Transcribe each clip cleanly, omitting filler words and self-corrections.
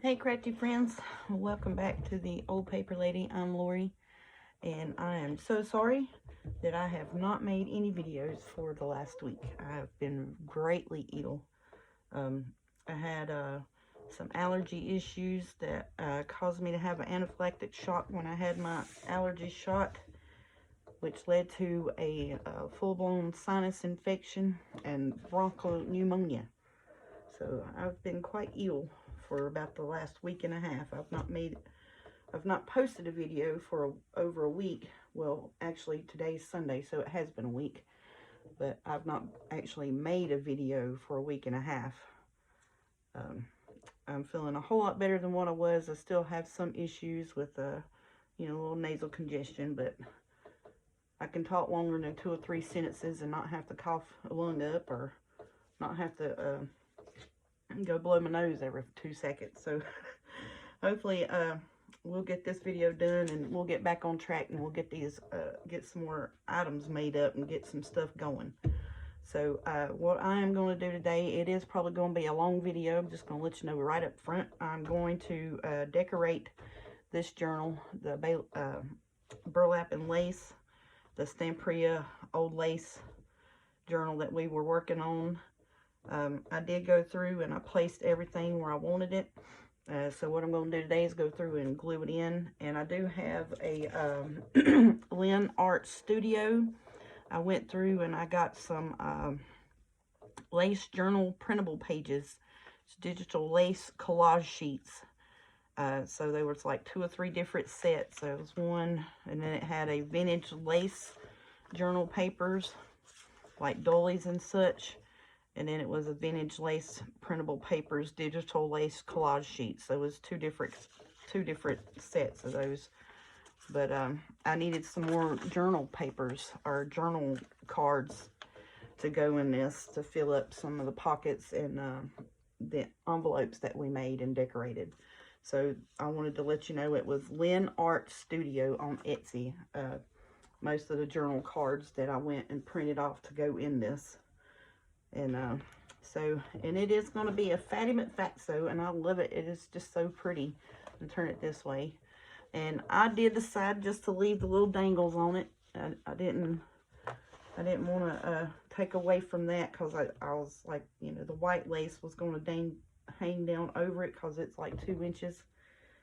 Hey crafty friends, welcome back to the Old Paper Lady. I'm Lori, and I am so sorry that I have not made any videos for the last week. I have been greatly ill. I had some allergy issues that caused me to have an anaphylactic shock when I had my allergy shot, which led to a full-blown sinus infection and bronchopneumonia. So I've been quite ill for about the last week and a half. I've not posted a video for over a week. Well, actually today's Sunday, so it has been a week, but I've not actually made a video for a week and a half. I'm feeling a whole lot better than what I was. I still have some issues with a little nasal congestion, but I can talk longer than 2 or 3 sentences and not have to cough a lung up or not have to go blow my nose every 2 seconds. So hopefully we'll get this video done and we'll get back on track, and we'll get these get some more items made up and get some stuff going. So what I am going to do today, it is probably going to be a long video. I'm just going to let you know right up front. I'm going to decorate this journal, the burlap and lace, the Stampria old lace journal that we were working on. I did go through and I placed everything where I wanted it. So what I'm going to do today is go through and glue it in. And I do have a Lynn Art Studio. I went through and I got some lace journal printable pages. It's digital lace collage sheets. So there was like 2 or 3 different sets. There was one, and then it had a vintage lace journal papers, like doilies and such. And then it was a vintage lace printable papers, digital lace collage sheets. So it was two different sets of those. But I needed some more journal papers or journal cards to go in this to fill up some of the pockets and the envelopes that we made and decorated. So I wanted to let you know it was Lynn Art Studio on Etsy. Most of the journal cards that I went and printed off to go in this. And and it is going to be a Fatty McFatso, and I love it. It is just so pretty. And turn it this way. And I did decide just to leave the little dangles on it. I didn't want to take away from that, because I was like, the white lace was going to hang down over it because it's like 2 inches.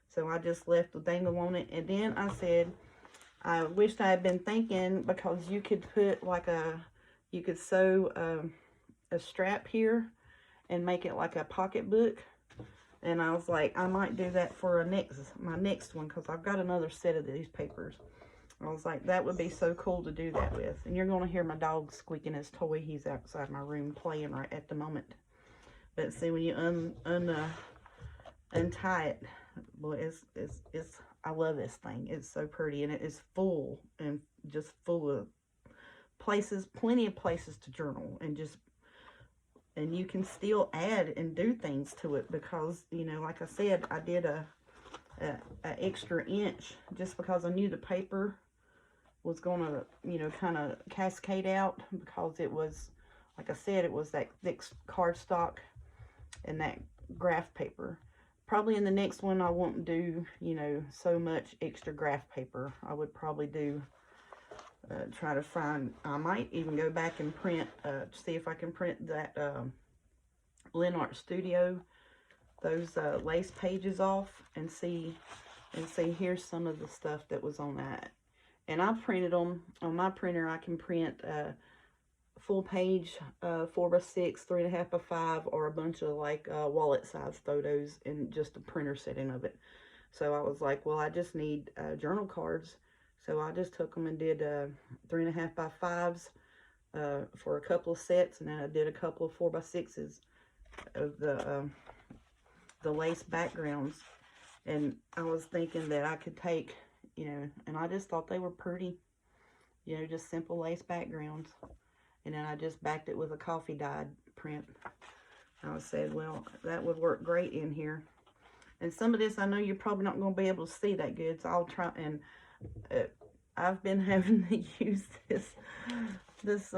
So I just left the dangle on it. And then I said, I wished I had been thinking, because you could put like you could sew a strap here and make it like a pocketbook. And I was like, I might do that for my next one, because I've got another set of these papers. I was like, that would be so cool to do that with. And you're going to hear my dog squeaking his toy. He's outside my room playing right at the moment. But see, when you untie it, boy, I love this thing. It's so pretty, and it is full, and just full of places, plenty of places to journal, and you can still add and do things to it, because, like I said, I did a extra inch just because I knew the paper was going to, kind of cascade out, because it was, like I said, it was that thick cardstock and that graph paper. Probably in the next one I won't do, so much extra graph paper. I would probably do try to find, I might even go back and print, see if I can print that Lynn Art Studio, those lace pages off, and see here's some of the stuff that was on that. And I printed them on my printer. I can print full page 4x6, 3.5x5, or a bunch of like wallet size photos in just a printer setting of it. So I was like, well, I just need journal cards. So I just took them and did 3.5x5s for a couple of sets, and then I did a couple of 4x6s of the lace backgrounds. And I was thinking that I could take, and I just thought they were pretty, just simple lace backgrounds. And then I just backed it with a coffee dyed print. I said, well, that would work great in here. And some of this, I know you're probably not going to be able to see that good, so I'll try. And I've been having to use this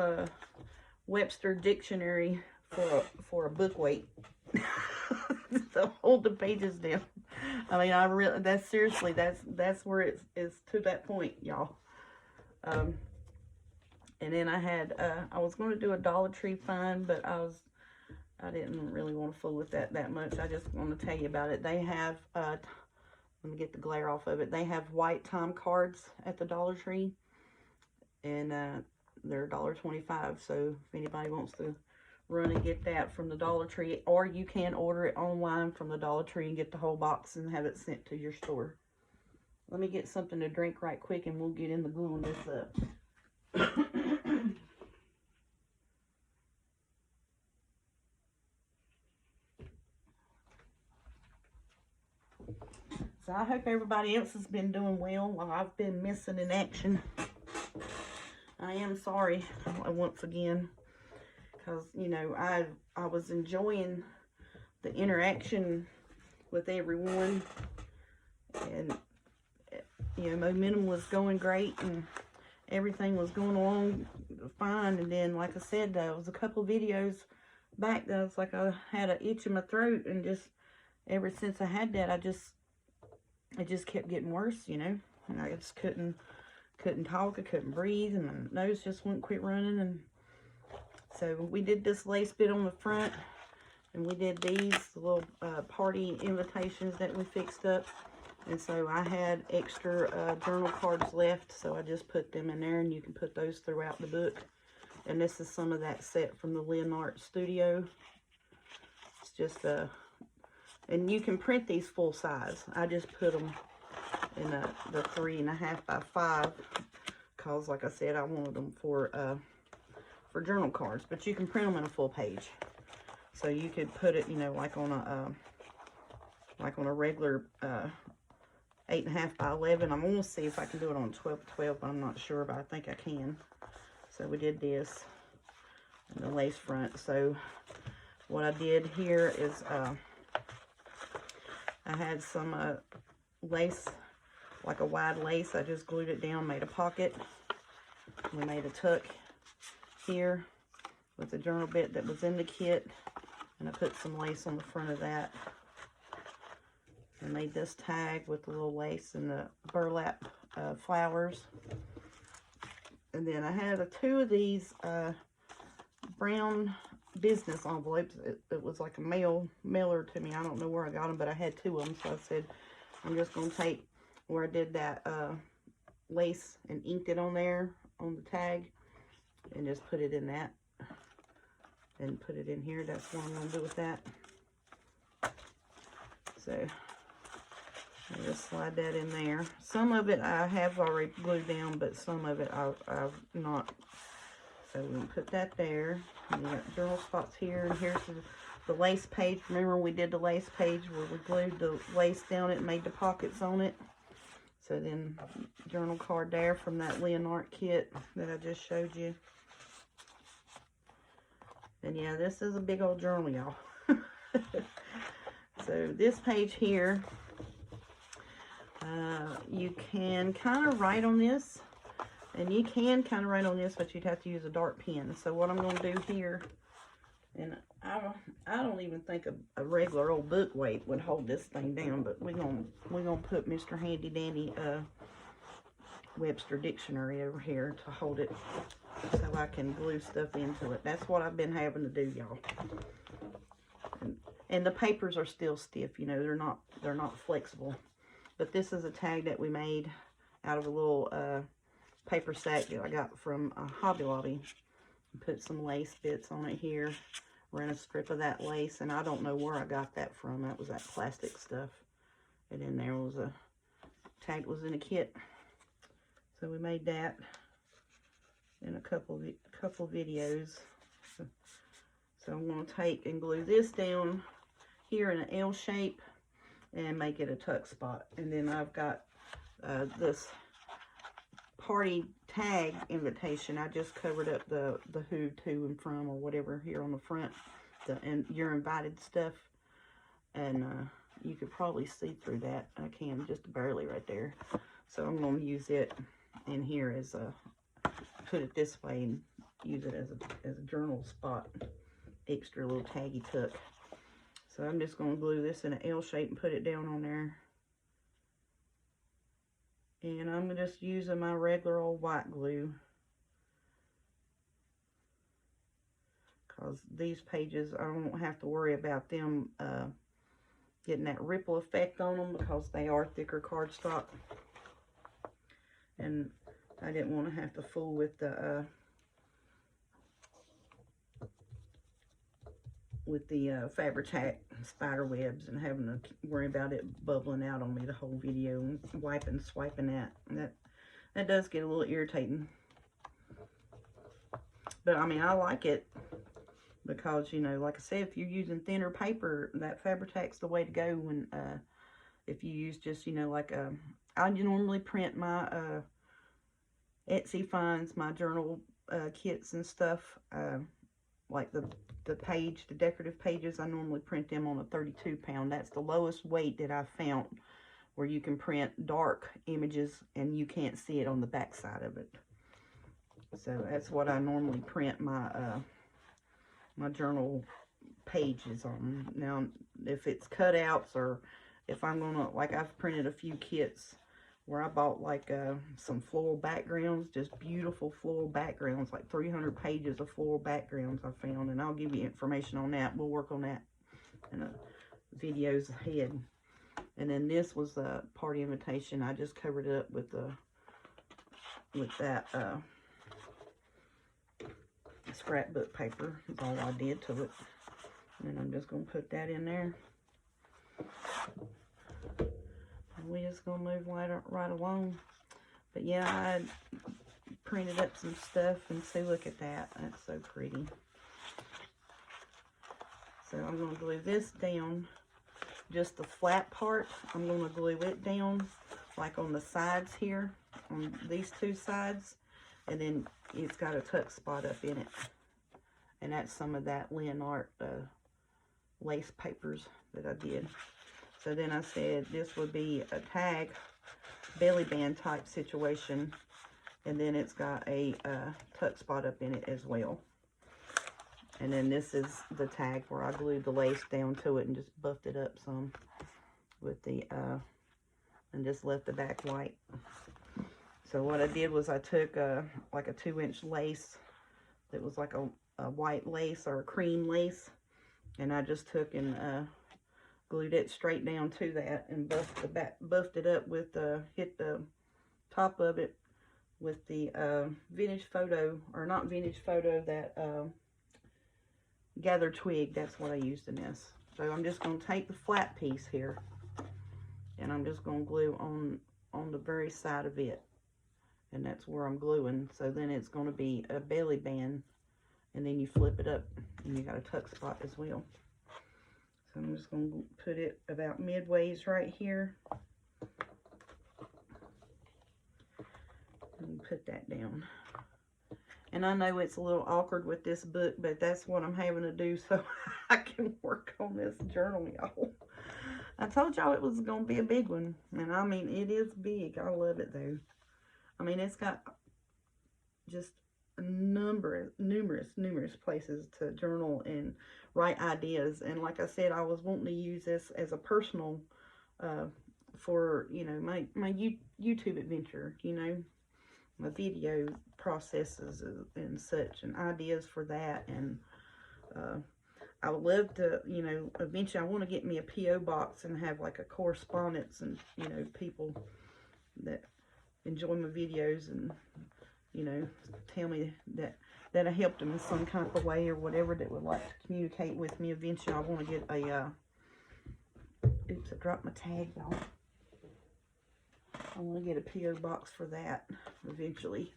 Webster dictionary for a book weight. to hold the pages down. I mean, I really, that's seriously, that's where it's to that point, y'all. And then I had, I was going to do a Dollar Tree find, but I didn't really want to fool with that much. I just want to tell you about it. They have, let me get the glare off of it. They have white time cards at the Dollar Tree, and they're $1.25. So if anybody wants to run and get that from the Dollar Tree, or you can order it online from the Dollar Tree and get the whole box and have it sent to your store. Let me get something to drink right quick, and we'll get in the gluing this up. So I hope everybody else has been doing well while I've been missing in action. I am sorry once again, because, you know, I was enjoying the interaction with everyone, and, you know, momentum was going great, and everything was going along fine. And then, like I said, there was a couple of videos back that was like I had an itch in my throat, and just ever since I had that, it just kept getting worse, you know, and I just couldn't talk, I couldn't breathe, and my nose just wouldn't quit running. And so we did this lace bit on the front, and we did these little party invitations that we fixed up. And so I had extra journal cards left, so I just put them in there, and you can put those throughout the book. And this is some of that set from the Leonard Studio. It's just and you can print these full size. I just put them in the 3.5 by 5, because, like I said, I wanted them for journal cards. But you can print them in a full page, so you could put it, you know, like on a regular 8.5 by 11. I'm gonna see if I can do it on 12 by 12, but I'm not sure, but I think I can. So we did this and the lace front. So what I did here is I had some lace, like a wide lace. I just glued it down, made a pocket. We made a tuck here with the journal bit that was in the kit, and I put some lace on the front of that. I made this tag with the little lace and the burlap flowers. And then I had 2 of these brown business envelopes. It was like a mailer to me. I don't know where I got them, but I had 2 of them. So I said, I'm just going to take where I did that lace and inked it on there on the tag, and just put it in that, and put it in here. That's what I'm going to do with that. So I just slide that in there. Some of it I have already glued down, but some of it I've not. So we can put that there. And you got journal spots here, and here's the lace page. Remember we did the lace page where we glued the lace down it and made the pockets on it. So then journal card there from that Leonard kit that I just showed you. And yeah, this is a big old journal, y'all. So this page here, you can kind of write on this. And you can kind of write on this, but you'd have to use a dark pen. So what I'm going to do here, and I don't even think a regular old book weight would hold this thing down, but we're gonna put Mr. Handy Dandy Webster Dictionary over here to hold it, so I can glue stuff into it. That's what I've been having to do, y'all. And the papers are still stiff, you know, they're not flexible. But this is a tag that we made out of a little paper sack that I got from Hobby Lobby. Put some lace bits on it here. Ran a strip of that lace, and I don't know where I got that from. That was that plastic stuff. And then there was a tag that was in a kit. So we made that in a couple videos. So I'm going to take and glue this down here in an L shape and make it a tuck spot. And then I've got this party tag invitation. I just covered up the who, to, and from, or whatever here on the front, and you're invited stuff. And you could probably see through that. I can just barely right there. So I'm going to use it in here as a, put it this way and use it as a journal spot. Extra little taggy tuck. So I'm just going to glue this in an L shape and put it down on there. And I'm just using my regular old white glue, because these pages, I don't have to worry about them getting that ripple effect on them, because they are thicker cardstock. And I didn't want to have to fool with the Fabri-Tac spider webs and having to worry about it bubbling out on me the whole video and wiping, swiping that. That does get a little irritating. But I mean, I like it because, you know, like I said, if you're using thinner paper, that Fabri-Tac's the way to go. When if you use just, you know, like I normally print my Etsy finds, my journal kits and stuff, like the decorative pages, I normally print them on a 32 pound. That's the lowest weight that I've found where you can print dark images and you can't see it on the back side of it. So that's what I normally print my my journal pages on. Now, if it's cutouts, or if I'm gonna, like, I've printed a few kits where I bought like some floral backgrounds, just beautiful floral backgrounds, like 300 pages of floral backgrounds I found, and I'll give you information on that. We'll work on that in videos ahead. And then this was a party invitation. I just covered it up with that scrapbook paper. That's all I did to it. And then I'm just going to put that in there. We're just going to move right along. But yeah, I printed up some stuff, and see, look at that. That's so pretty. So I'm going to glue this down. Just the flat part, I'm going to glue it down, like on the sides here, on these two sides. And then it's got a tuck spot up in it. And that's some of that Lynn Art lace papers that I did. So then I said this would be a tag belly band type situation, and then it's got a tuck spot up in it as well. And then this is the tag where I glued the lace down to it and just buffed it up some with the and just left the back white. So what I did was I took like a 2-inch lace that was like a white lace or a cream lace, and I just took and glued it straight down to that and buffed it up with hit the top of it with the vintage photo, or not vintage photo, that gather twig. That's what I used in this. So I'm just going to take the flat piece here, and I'm just going to glue on the very side of it, and that's where I'm gluing. So then it's going to be a belly band, and then you flip it up and you got a tuck spot as well. So I'm just going to put it about midways right here and put that down. And I know it's a little awkward with this book, but that's what I'm having to do so I can work on this journal, y'all. I told y'all it was going to be a big one, and I mean, it is big. I love it though. I mean, it's got just numerous places to journal and write ideas. And like I said, I was wanting to use this as a personal for, you know, my YouTube adventure, you know, my video processes and such, and ideas for that. And I would love to, you know, eventually I want to get me a P.O. box and have like a correspondence, and, you know, people that enjoy my videos and, you know, tell me that I helped them in some kind of way or whatever, that would like to communicate with me. Eventually I want to get a oops, I dropped my tag, y'all. I want to get a P.O. box for that eventually.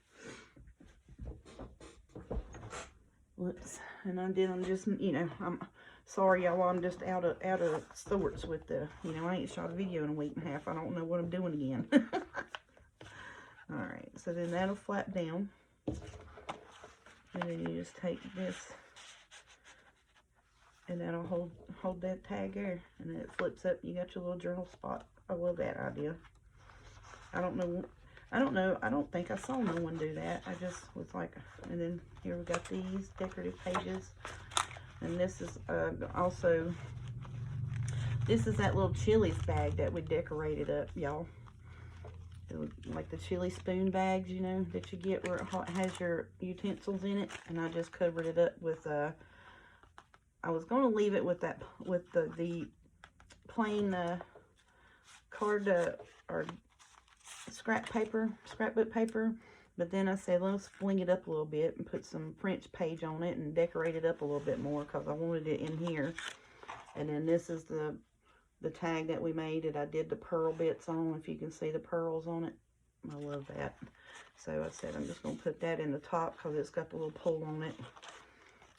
Whoops. And I'm just, you know, I'm sorry, y'all, I'm just out of sorts with the, you know, I ain't shot a video in a week and a half. I don't know what I'm doing again. Alright, so then that'll flap down. And then you just take this, and that'll hold that tag there, and then it flips up. You got your little journal spot. I love that idea. I don't think I saw no one do that. I just was like, and then here we got these decorative pages. And this is also This is that little Chili's bag that we decorated up, y'all. Like the chili spoon bags, you know, that you get where it has your utensils in it. And I just covered it up with, I was going to leave it with that, with the plain card or scrapbook paper. But then I said, let's fling it up a little bit and put some French page on it and decorate it up a little bit more because I wanted it in here. And then this is the tag that we made that I did the pearl bits on, if you can see the pearls on it. I love that. So I said I'm just going to put that in the top because it's got the little pull on it.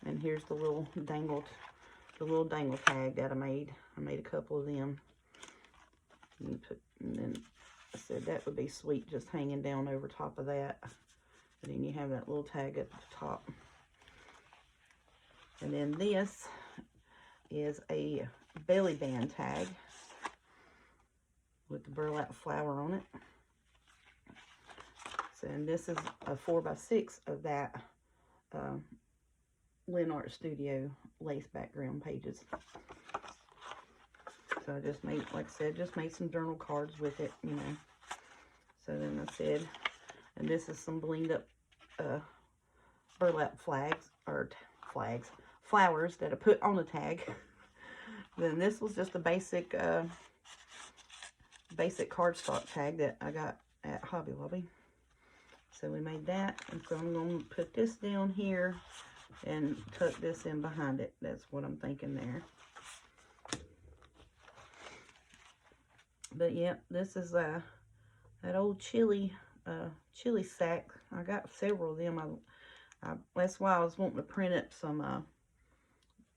And here's the little dangle tag that I made. I made a couple of them. And then I said that would be sweet just hanging down over top of that. And then you have that little tag at the top. And then this is a belly band tag with the burlap flower on it. So, and this is a 4x6 of that Lynn Art Studio lace background pages. So I just made, like I said, just made some journal cards with it, you know. So then I said, and this is some blinged up burlap flowers that I put on the tag. Then this was just a basic cardstock tag that I got at Hobby Lobby. So we made that, and so I'm going to put this down here and tuck this in behind it. That's what I'm thinking there. But yeah, this is that old chili sack. I got several of them. That's why I was wanting to print up some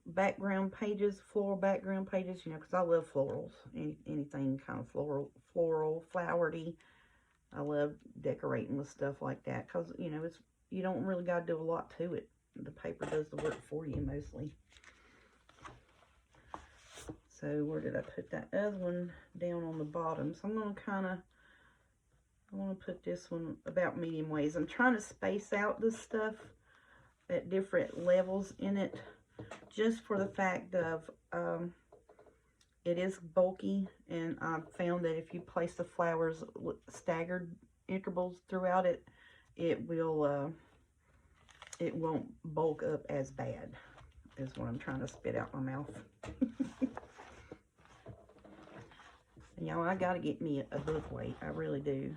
background pages, floral background pages, you know, because I love florals. Anything kind of floral, flowery. I love decorating with stuff like that because, you know, you don't really got to do a lot to it. The paper does the work for you mostly. So where did I put that other one? Down on the bottom. So I'm going to I want to put this one about medium ways. I'm trying to space out this stuff at different levels in it, just for the fact of it is bulky, and I've found that if you place the flowers staggered intervals throughout it, it will it won't bulk up as bad, is what I'm trying to spit out my mouth. And y'all, I gotta get me a book weight. I really do.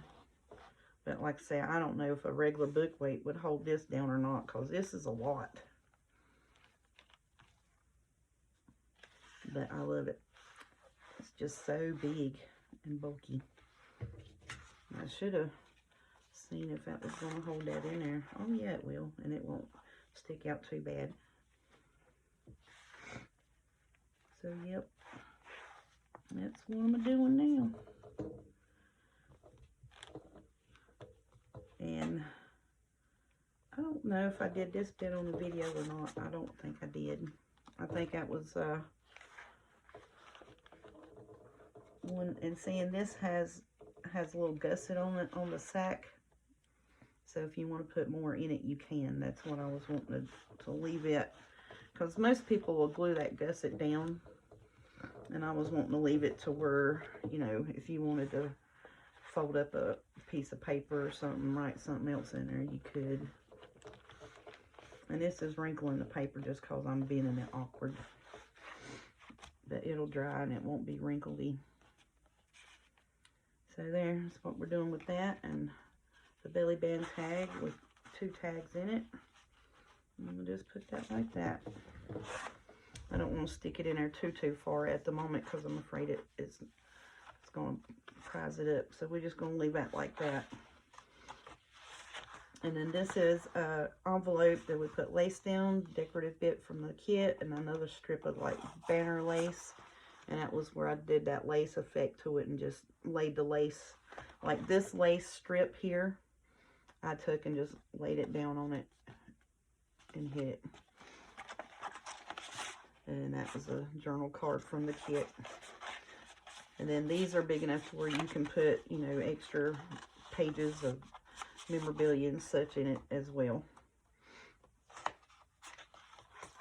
But like I say, I don't know if a regular book weight would hold this down or not, because this is a lot. But I love it. It's just so big and bulky. I should have seen if that was going to hold that in there. Oh yeah, it will. And it won't stick out too bad. So yep. That's what I'm doing now. And I don't know if I did this bit on the video or not. I don't think I did. I think that was one. And seeing this has a little gusset on it on the sack. So if you want to put more in it, you can. That's what I was wanting to leave it. Because most people will glue that gusset down. And I was wanting to leave it to where, you know, if you wanted to fold up a piece of paper or something, write something else in there, you could. And this is wrinkling the paper just because I'm being it awkward. But it'll dry and it won't be wrinkly. So there's what we're doing with that. And the belly band tag with 2 tags in it. I'm going to just put that like that. I don't want to stick it in there too far at the moment because I'm afraid it's going to prise it up. So we're just going to leave that like that. And then this is an envelope that we put lace down, decorative bit from the kit, and another strip of like banner lace. And that was where I did that lace effect to it and just laid the lace, like this lace strip here, I took and just laid it down on it and hit it. And that was a journal card from the kit. And then these are big enough to where you can put, you know, extra pages of memorabilia and such in it as well.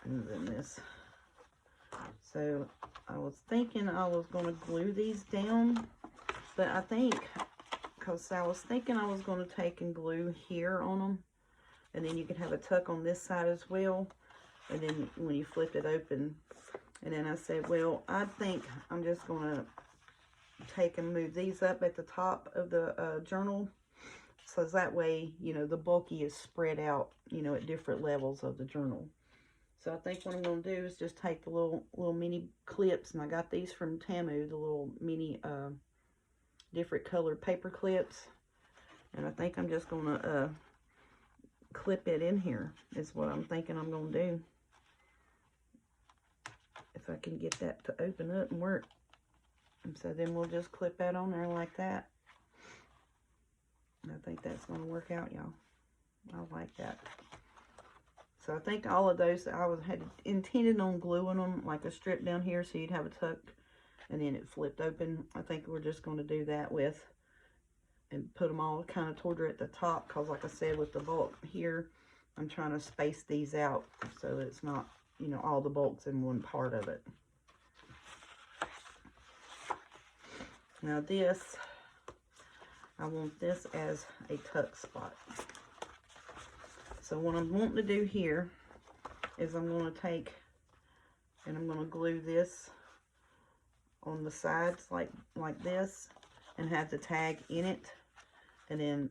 And then this. So I was thinking I was going to glue these down, but I think, because I was thinking I was going to take and glue here on them, and then you can have a tuck on this side as well, and then when you flip it open. And then I said, well, I think I'm just going to take and move these up at the top of the journal, so that way, you know, the bulky is spread out, you know, at different levels of the journal. So I think what I'm going to do is just take the little mini clips, and I got these from Tamu, the little mini different colored paper clips, and I think I'm just going to clip it in here is what I'm thinking I'm going to do. If I can get that to open up and work. And so then we'll just clip that on there like that. And I think that's going to work out, y'all. I like that. So I think all of those, had intended on gluing them like a strip down here so you'd have a tuck and then it flipped open. I think we're just going to do that with, and put them all kind of toward at the top, because like I said, with the bulk here, I'm trying to space these out so it's not, you know, all the bulks in one part of it. Now this, I want this as a tuck spot. So what I'm wanting to do here is I'm going to take and I'm going to glue this on the sides like this, and have the tag in it. And then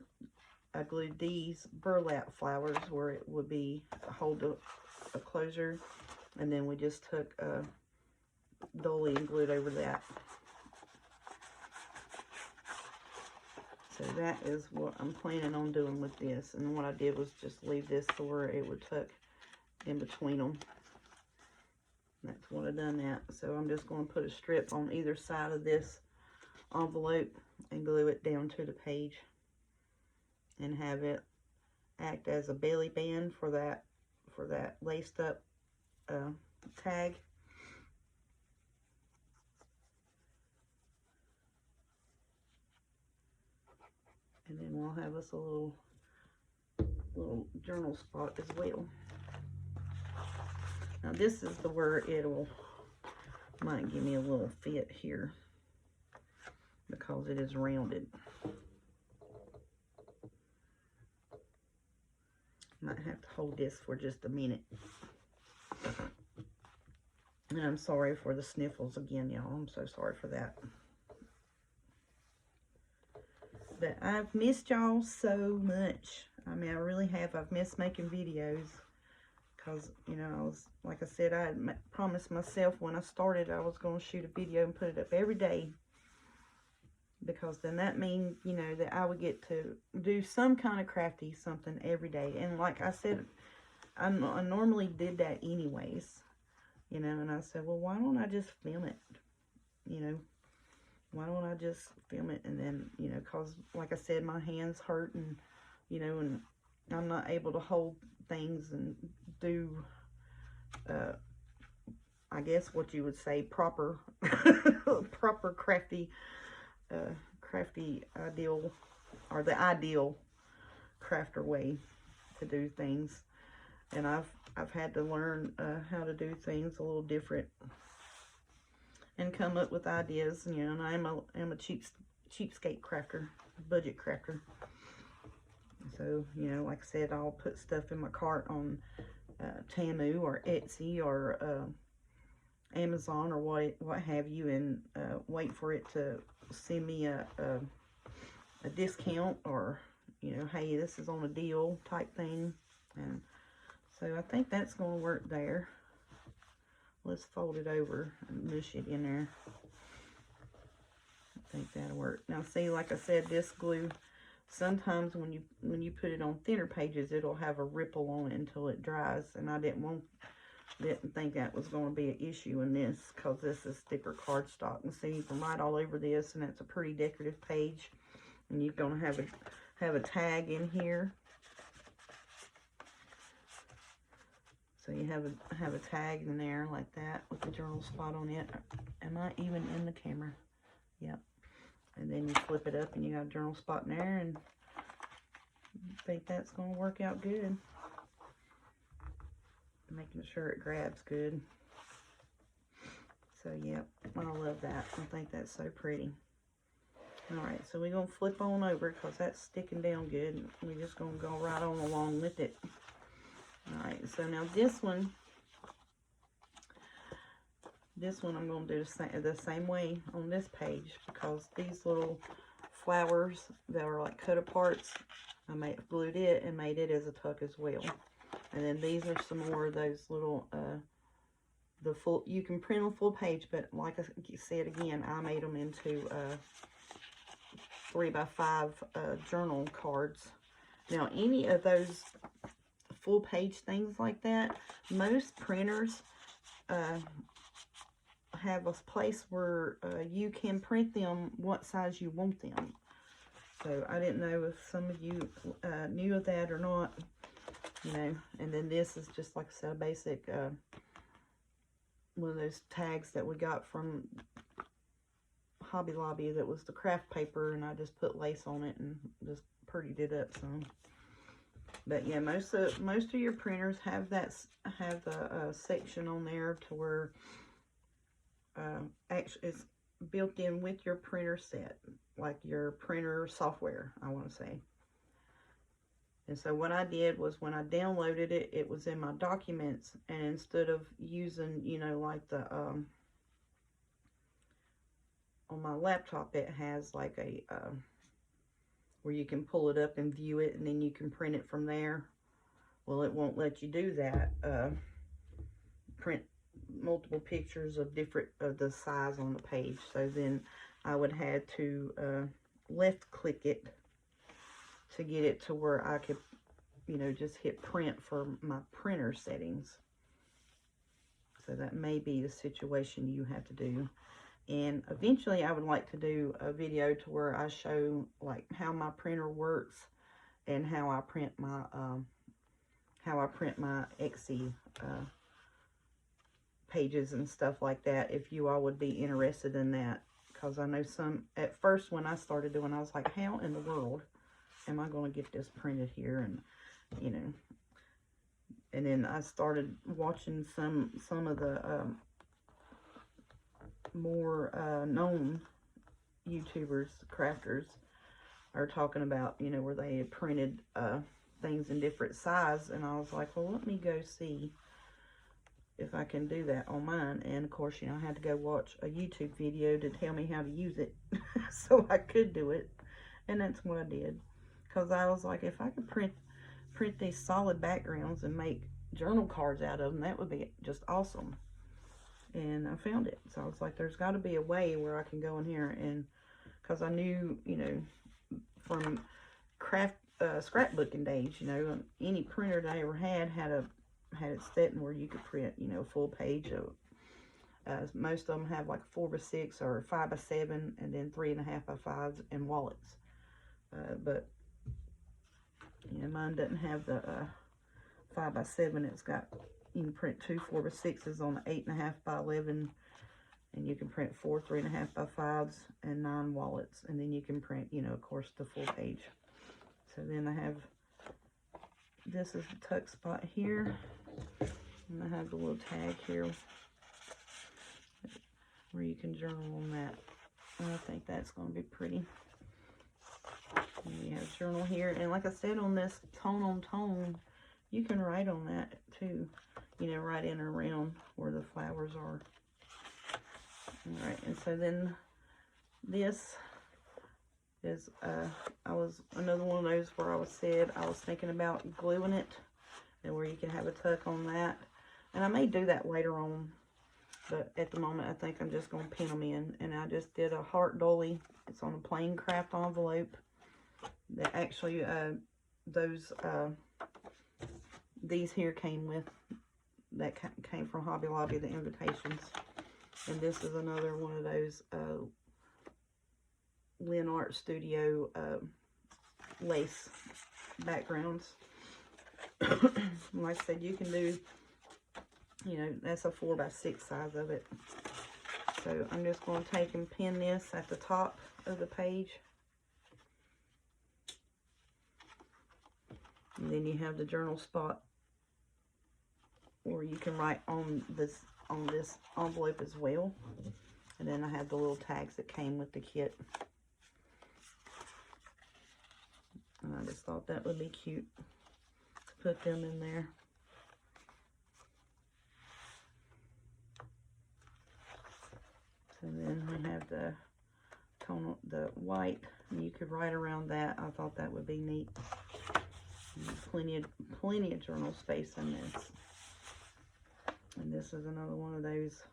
I glued these burlap flowers where it would be hold a closure, and then we just took a dolly and glued over that. So that is what I'm planning on doing with this. And what I did was just leave this to where it would tuck in between them. That's what I've done that. So I'm just going to put a strip on either side of this envelope and glue it down to the page, and have it act as a belly band for that laced up tag. And then we'll have us a little journal spot as well. Now this is where it'll might give me a little fit here, because it is rounded. Might have to hold this for just a minute. And I'm sorry for the sniffles again, y'all. I'm so sorry for that. But I've missed y'all so much. I mean, I really have. I've missed making videos. Because, you know, I was, like I said, I had promised myself when I started I was going to shoot a video and put it up every day. Because then that means, you know, that I would get to do some kind of crafty something every day. And like I said, I normally did that anyways. You know, and I said, well, why don't I just film it? You know, why don't I just film it? And then, you know, because like I said, my hands hurt, and, you know, and I'm not able to hold things and do, I guess what you would say, proper, proper crafty ideal, or the ideal crafter way to do things. And I've had to learn how to do things a little different and come up with ideas. You know, and I'm a cheapskate crafter, budget crafter. So, you know, like I said, I'll put stuff in my cart on Tamu or Etsy or Amazon or what have you, and wait for it to send me a discount, or, you know, hey, this is on a deal type thing. And so I think that's going to work there. Let's fold it over and mush it in there. I think that'll work. Now see, like I said, this glue, sometimes when you put it on thinner pages, it'll have a ripple on it until it dries, and I didn't think that was going to be an issue in this, because this is thicker cardstock. And see, you can write all over this, and it's a pretty decorative page. And you're going to have a tag in here. So you have a tag in there like that with the journal spot on it. Am I even in the camera? Yep. And then you flip it up and you got a journal spot in there, and I think that's going to work out good. Making sure it grabs good. So, yep, I love that. I think that's so pretty. Alright, so we're going to flip on over because that's sticking down good. We're just going to go right on along with it. Alright, so now this one I'm going to do the same way on this page, because these little flowers that are like cut aparts, I glued it and made it as a tuck as well. And then these are some more of those little, you can print a full page, but like I said again, I made them into 3x5 journal cards. Now, any of those full page things like that, most printers have a place where you can print them what size you want them. So I didn't know if some of you knew of that or not, you know. And then this is just, like I said, a basic one of those tags that we got from Hobby Lobby that was the craft paper, and I just put lace on it and just prettied it up some. But yeah, most of your printers have a section on there to where actually it's built in with your printer set, like your printer software, I want to say. And so what I did was, when I downloaded it, it was in my documents, and instead of using, you know, like the on my laptop, it has like a where you can pull it up and view it, and then you can print it from there. Well, it won't let you do that. Print multiple pictures of the size on the page. So then I would have to left click it to get it to where I could, you know, just hit print for my printer settings. So that may be the situation you have to do. And eventually I would like to do a video to where I show like how my printer works and how I print my Etsy pages and stuff like that, if you all would be interested in that. Because I know at first when I started doing, I was like, how in the world am I going to get this printed here? And, you know, and then I started watching some of the more known YouTubers, crafters, are talking about, you know, where they had printed things in different size. And I was like, well, let me go see if I can do that on mine. And of course, you know, I had to go watch a YouTube video to tell me how to use it so I could do it. And that's what I did, because I was like, if I could print these solid backgrounds and make journal cards out of them, that would be just awesome. And I found it. So I was like, there's got to be a way where I can go in here, and because I knew, you know, from scrapbooking days, you know, any printer that I ever had it set where you could print, you know, a full page of. Most of them have like 4x6 or 5x7, and then 3.5x5s and wallets. But yeah, mine doesn't have the 5x7. It's got, you can print 2 4x6s on 8.5x11, and you can print 4 3.5x5s and 9 wallets, and then you can print, you know, of course, the full page. So then I have, this is the tuck spot here, and I have the little tag here where you can journal on that. And I think that's going to be pretty. And you have journal here, and like I said, on this tone on tone, you can write on that too, you know, right in and around where the flowers are. All right, and so then this is another one of those where I was thinking about gluing it, and where you can have a tuck on that. And I may do that later on, but at the moment I think I'm just going to pin them in. And I just did a heart dolly. It's on a plain craft envelope. That actually, these here came with, that came from Hobby Lobby, the invitations. And this is another one of those Lynn Art Studio lace backgrounds. Like I said, you can do, you know, that's a 4x6 size of it. So I'm just going to take and pin this at the top of the page. And then you have the journal spot where you can write on on this envelope as well. And then I have the little tags that came with the kit. And I just thought that would be cute to put them in there. And then we have the tonal, the white, and you could write around that. I thought that would be neat. Plenty of journal space in this. And this is another one of those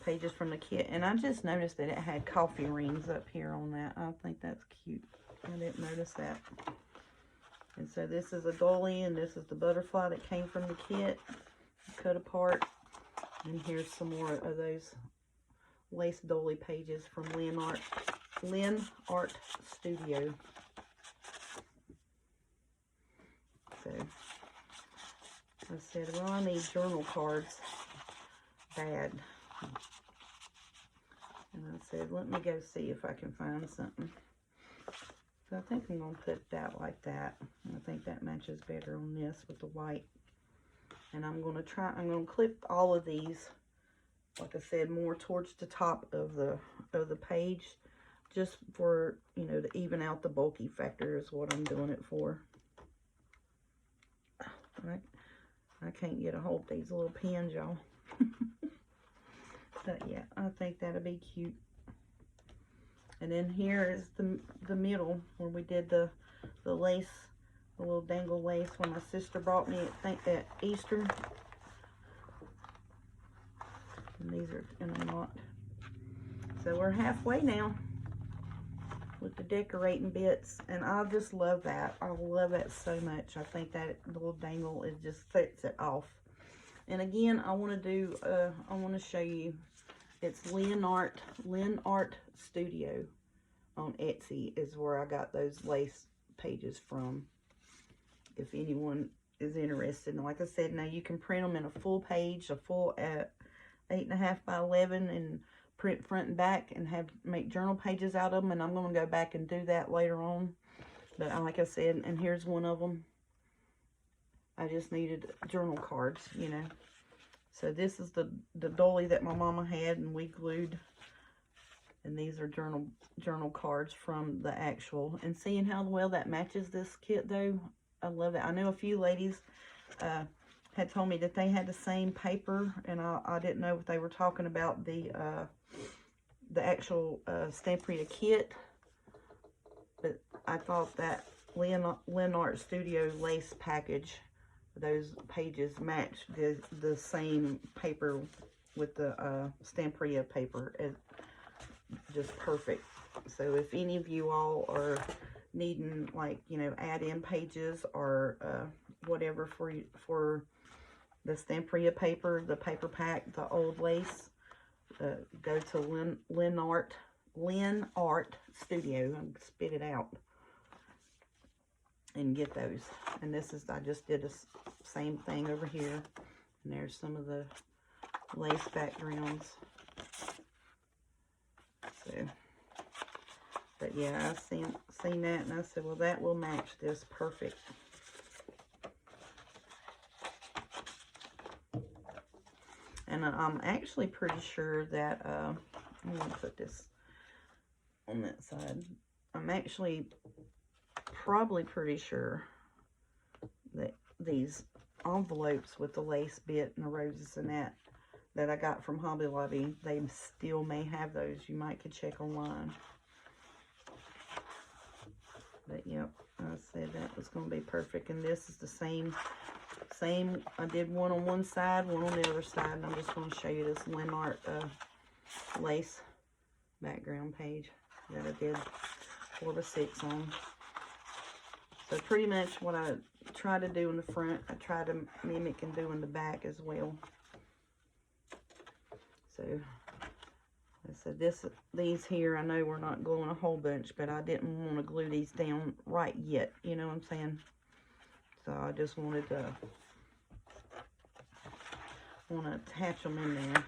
pages from the kit. And I just noticed that it had coffee rings up here on that. I think that's cute. I didn't notice that. And so this is a dolly, and this is the butterfly that came from the kit, cut apart. And here's some more of those lace dolly pages from Lynn Art Studio. So I said, well, I need journal cards bad. And I said, let me go see if I can find something. So I think I'm going to put that like that. And I think that matches better on this with the white. And I'm going to clip all of these, like I said, more towards the top of the page, just for, you know, to even out the bulky factor is what I'm doing it for. I can't get a hold of these little pins, y'all. But yeah, I think that'll be cute. And then here is the middle where we did the lace, the little dangle lace when my sister brought me, I think, at Easter. And these are in a knot. So we're halfway now with the decorating bits, and I just love that. I love that so much. I think that little dangle, it just sets it off. And again, I want to show you, it's Lynn Art Studio on Etsy is where I got those lace pages from, if anyone is interested. And like I said, now you can print them in a full page, a full 8.5 by 11, and print front and back and make journal pages out of them. And I'm going to go back and do that later on. But like I said, and here's one of them. I just needed journal cards, you know. So this is the dolly that my mama had, and we glued. And these are journal cards from the actual. And seeing how well that matches this kit, though, I love it. I know a few ladies had told me that they had the same paper, and I didn't know if they were talking about the actual Stamperia kit. But I thought that Lynn Art Studio lace package, those pages match the same paper with the Stamperia paper. It's just perfect. So if any of you all are needing, like, you know, add-in pages or whatever for the Stamperia paper, the paper pack, the old lace, go to Lynn Art Studio and spit it out and get those. And this is, I just did the same thing over here. And there's some of the lace backgrounds. So, but yeah, I seen that, and I said, well, that will match this perfect. And I'm actually pretty sure that, I'm going to put this on that side. I'm actually probably pretty sure that these envelopes with the lace bit and the roses and that I got from Hobby Lobby, they still may have those. You might could check online. But yep, I said that was going to be perfect. And this is the same. I did one on one side, one on the other side. And I'm just going to show you this Lynn Art lace background page that I did 4 by 6 on. So pretty much what I try to do in the front, I try to mimic and do in the back as well. So I said these here, I know we're not gluing a whole bunch, but I didn't want to glue these down right yet. You know what I'm saying? So I just wanted to attach them in there.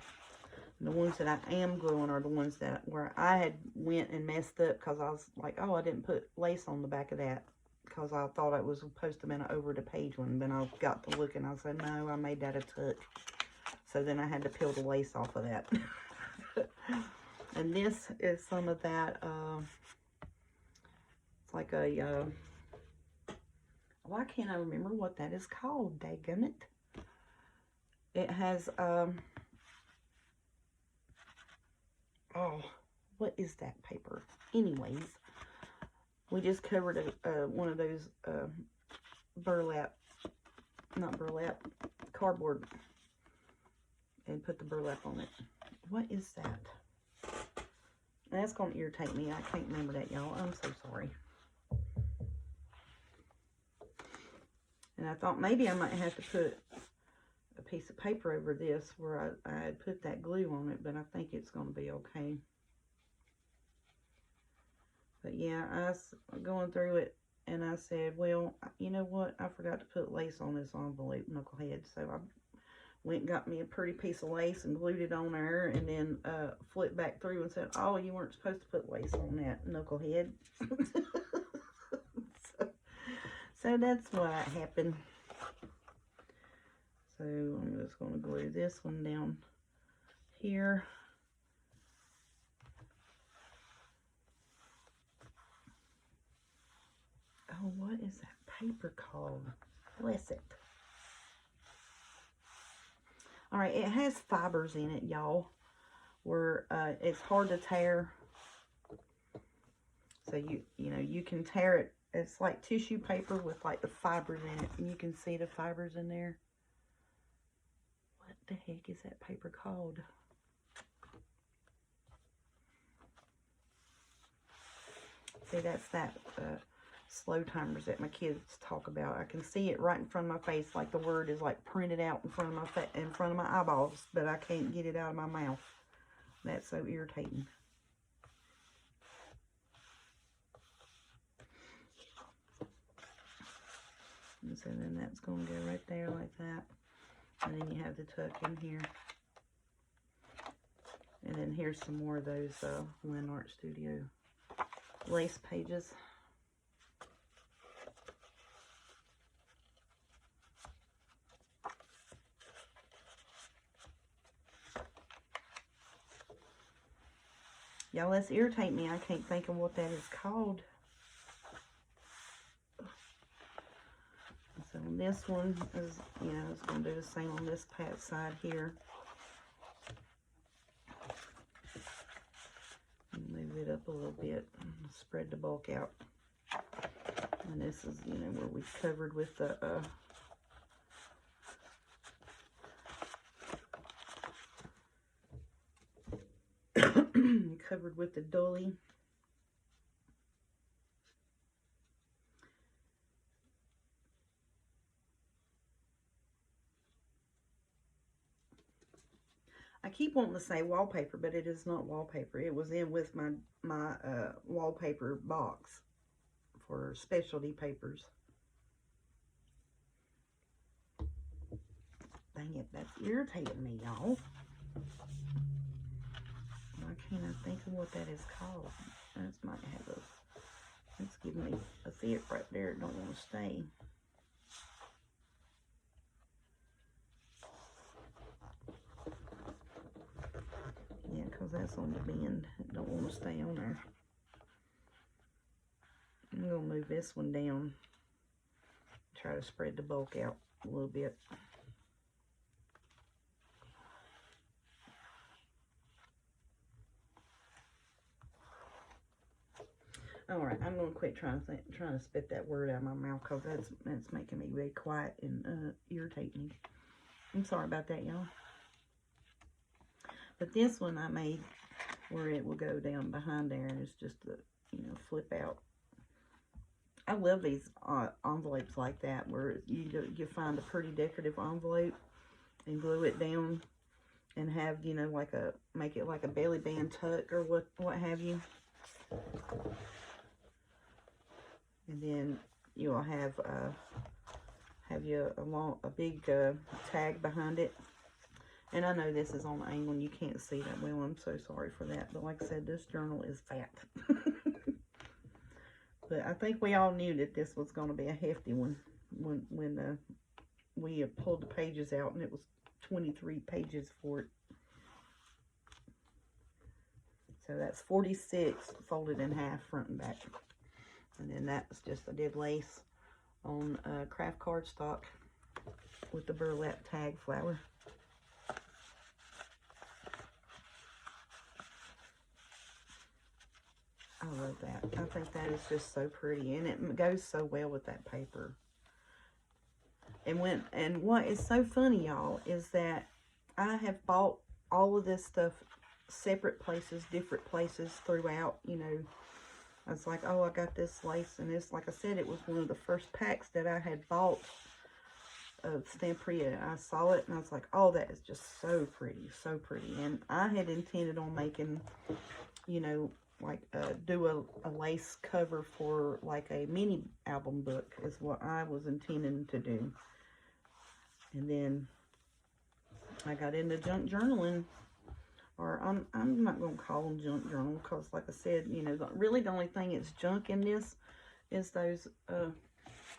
And the ones that I am gluing are the ones that where I had went and messed up, because I was like, oh, I didn't put lace on the back of that, because I thought it was supposed to have been an over the page one. Then I got to look and I said, no, I made that a touch. So then I had to peel the lace off of that. And this is some of that, it's like a, why can't I remember what that is called, dadgummit? It has, oh, what is that paper? Anyways, we just covered one of those burlap, not burlap, cardboard, and put the burlap on it. What is that? That's going to irritate me. I can't remember that, y'all. I'm so sorry. And I thought maybe I might have to put a piece of paper over this where I had put that glue on it, but I think it's going to be okay. But yeah, I was going through it, and I said, well, you know what? I forgot to put lace on this envelope, knucklehead. So I went and got me a pretty piece of lace and glued it on there, and then flipped back through and said, oh, you weren't supposed to put lace on that, knucklehead. So that's what happened. So I'm just going to glue this one down here. Oh, what is that paper called? Bless it. All right, it has fibers in it, y'all, where it's hard to tear. So you know, you can tear it. It's like tissue paper with like the fibers in it, and you can see the fibers in there. What the heck is that paper called? See, that's that slow timers that my kids talk about. I can see it right in front of my face, like the word is like printed out in front of my eyeballs, but I can't get it out of my mouth. That's so irritating. And so then that's going to go right there like that. And then you have the tuck in here. And then here's some more of those Lynn Art Studio lace pages. Y'all, that's irritate me. I can't think of what that is called. So this one is, you know, it's going to do the same on this side here. Move it up a little bit and spread the bulk out. And this is, you know, where we covered with the covered with the dolly. I keep wanting to say wallpaper, but it is not wallpaper. It was in with my wallpaper box for specialty papers. Dang it, that's irritating me, y'all. Why can't I think of what that is called? That might have a, that's giving me a fit right there. It don't want to stay. Yeah, because that's on the bend. It don't want to stay on there. I'm going to move this one down. Try to spread the bulk out a little bit. All right, I'm going to quit trying to spit that word out of my mouth, because that's making me very quiet and irritating me. I'm sorry about that, y'all. But this one I made where it will go down behind there, and it's just a, you know, flip out. I love these envelopes like that, where you find a pretty decorative envelope and glue it down and have, you know, like make it like a belly band tuck or what have you. And then you'll have you a big tag behind it. And I know this is on the angle and you can't see that well. I'm so sorry for that. But like I said, this journal is fat. But I think we all knew that this was going to be a hefty one when we pulled the pages out, and it was 23 pages for it. So that's 46 folded in half, front and back. And then that's just, I did lace on craft cardstock with the burlap tag flower. I love that. I think that is just so pretty, and it goes so well with that paper. And what is so funny, y'all, is that I have bought all of this stuff separate places, different places throughout, you know. I was like, oh, I got this lace, and this, like I said, it was one of the first packs that I had bought of Stampria. I saw it, and I was like, oh, that is just so pretty, so pretty. And I had intended on making, you know, like do a lace cover for like a mini album book is what I was intending to do. And then I got into junk journaling, or I'm not going to call them junk journal, because like I said, you know, really the only thing that's junk in this is those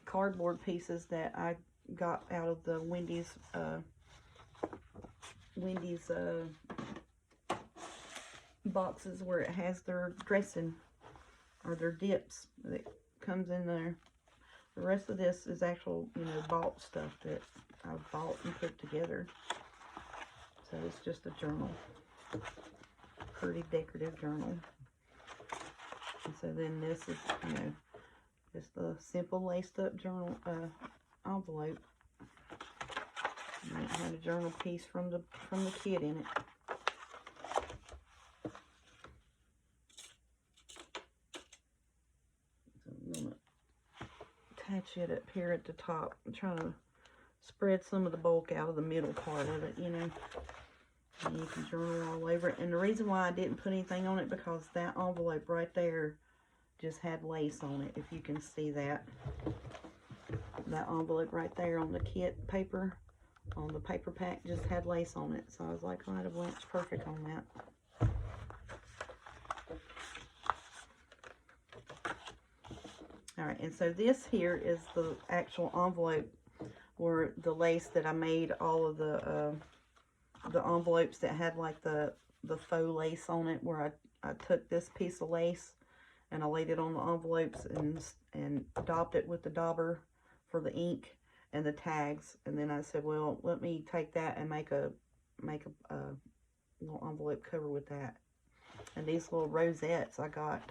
cardboard pieces that I got out of the Wendy's boxes where it has their dressing or their dips that comes in there. The rest of this is actual, you know, bought stuff that I've bought and put together. So it's just a journal. Pretty decorative journal. And so then this is, you know, just a simple laced up journal envelope. And it had a journal piece from the kit in it. So I'm gonna attach it up here at the top. I'm trying to spread some of the bulk out of the middle part of it, you know. And you can journal all over it. And the reason why I didn't put anything on it, because that envelope right there just had lace on it, if you can see that. That envelope right there on the kit paper, on the paper pack, just had lace on it. So I was like, oh, that'll blanch perfect on that. Alright, and so this here is the actual envelope where the lace that I made all of the envelopes that had like the faux lace on it, where I took this piece of lace and I laid it on the envelopes and daubed it with the dauber for the ink and the tags. And then I said, well, let me take that and make a little envelope cover with that. And these little rosettes I got,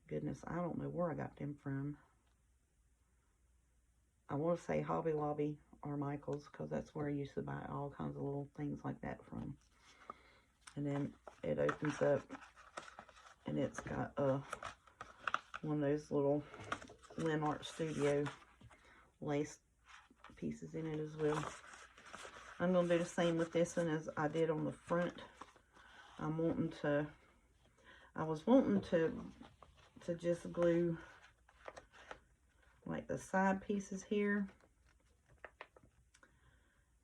goodness, I don't know where I got them from. I want to say Hobby Lobby or Michael's, because that's where I used to buy all kinds of little things like that from. And then it opens up, and it's got one of those little Lynn Art Studio lace pieces in it as well. I'm going to do the same with this one as I did on the front. I was wanting to just glue like the side pieces here,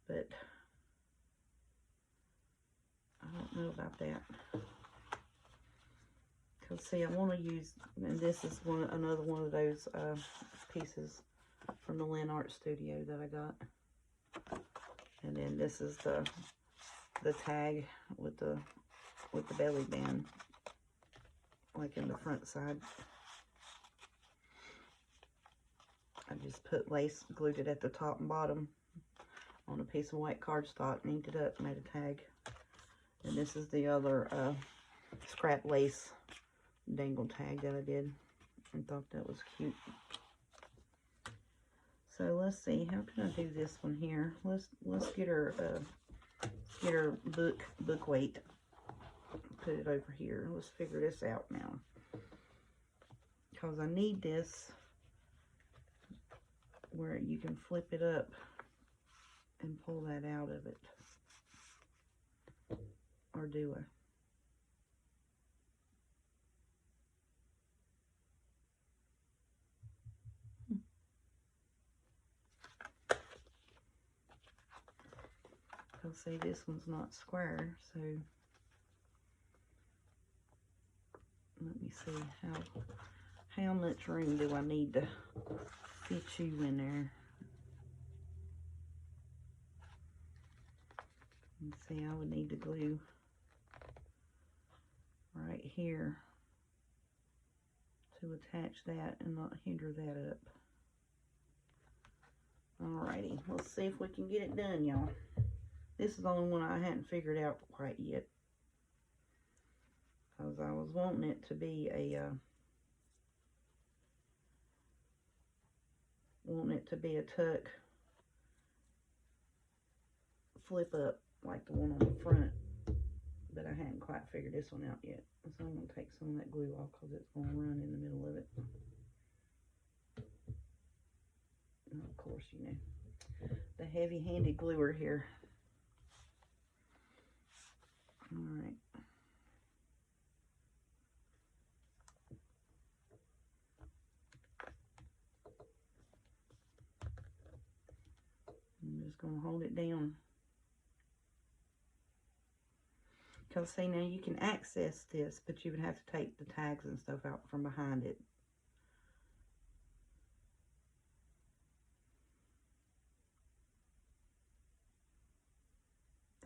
but I don't know about that. Because see, I want to use, and this is another one of those pieces from the Lynn Art Studio that I got. And then this is the tag with the belly band, like in the front side. I just put lace, glued it at the top and bottom on a piece of white cardstock, inked it up, made a tag. And this is the other scrap lace dangle tag that I did, and thought that was cute. So let's see, how can I do this one here? Let's get her book weight. Put it over here. Let's figure this out now, because I need this where you can flip it up and pull that out of it. Or do I? I'll see, this one's not square, so let me see how much room do I need to fit you in there. Let's see, I would need to glue right here to attach that and not hinder that up. Alrighty, let's see if we can get it done, y'all. This is the only one I hadn't figured out quite yet, because I was wanting it to be a tuck flip up like the one on the front, but I hadn't quite figured this one out yet. So I'm going to take some of that glue off because it's going to run in the middle of it. And of course, you know, the heavy-handed gluer here. Alright. I'm just going to hold it down. Because see, now you can access this, but you would have to take the tags and stuff out from behind it.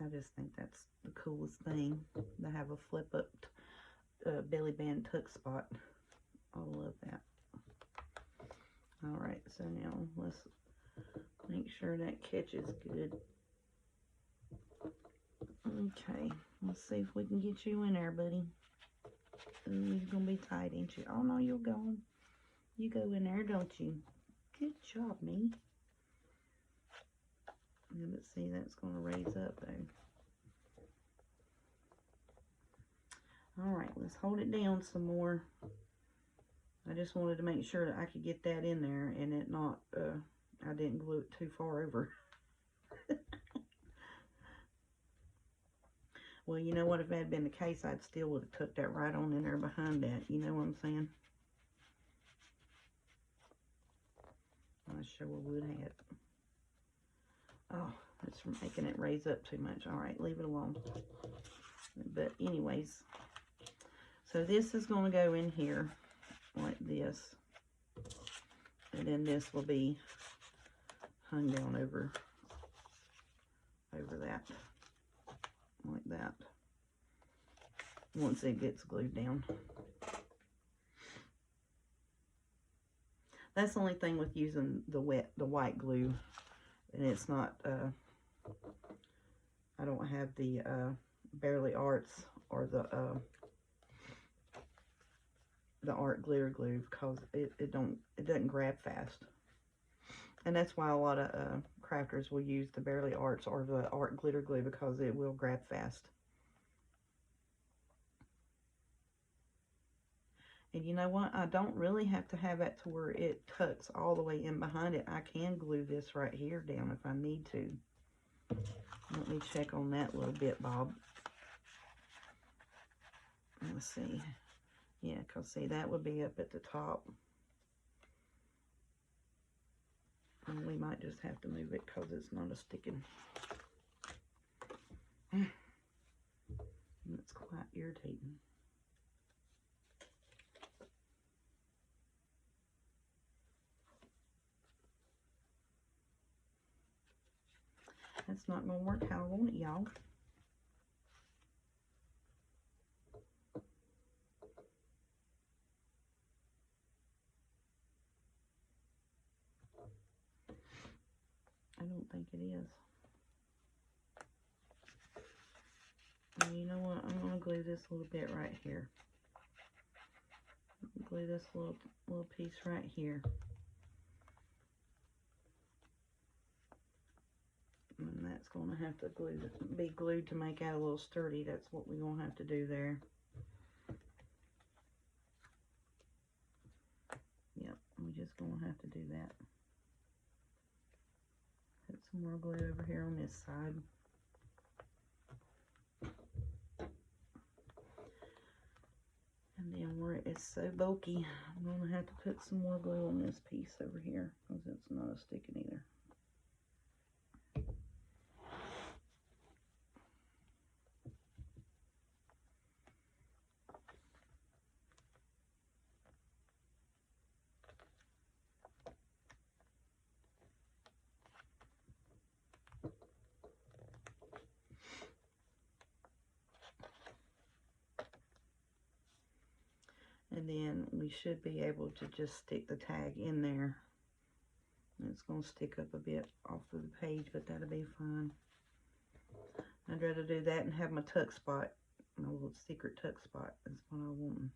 I just think that's the coolest thing, to have a flip up belly band tuck spot. I love that. Alright, so now let's make sure that catches good. Okay, let's see if we can get you in there, buddy. Ooh, you're gonna be tight, ain't you? Oh no, you're going. You go in there, don't you? Good job, me. Yeah, but see, that's gonna raise up though. Alright, let's hold it down some more. I just wanted to make sure that I could get that in there and it not, I didn't glue it too far over. Well, you know what, if that had been the case, I'd still would have tucked that right on in there behind that. You know what I'm saying? I sure would have. Oh, it's making it raise up too much. Alright, leave it alone. But anyways, so this is going to go in here like this. And then this will be hung down over that. Like that. Once it gets glued down. That's the only thing with using the white glue. And it's not, I don't have the Barely Arts or the art glitter glue, because it doesn't grab fast. And that's why a lot of crafters will use the Barely Arts or the art glitter glue, because it will grab fast. And you know what? I don't really have to have that to where it tucks all the way in behind it. I can glue this right here down if I need to. Let me check on that a little bit, Bob. Let's see. Yeah, because see, that would be up at the top. And we might just have to move it because it's not a sticking. And it's quite irritating. That's not going to work how I want it, y'all. I don't think it is. And you know what? I'm going to glue this little bit right here. Glue this little piece right here. And that's going to have to be glued to make that a little sturdy. That's what we're going to have to do there. Yep, we're just going to have to do that. Put some more glue over here on this side. And then where it's so bulky, I'm going to have to put some more glue on this piece over here, because it's not a sticking either. And then we should be able to just stick the tag in there. It's going to stick up a bit off of the page, but that'll be fine. I'd rather do that and have my tuck spot, my little secret tuck spot is what I want.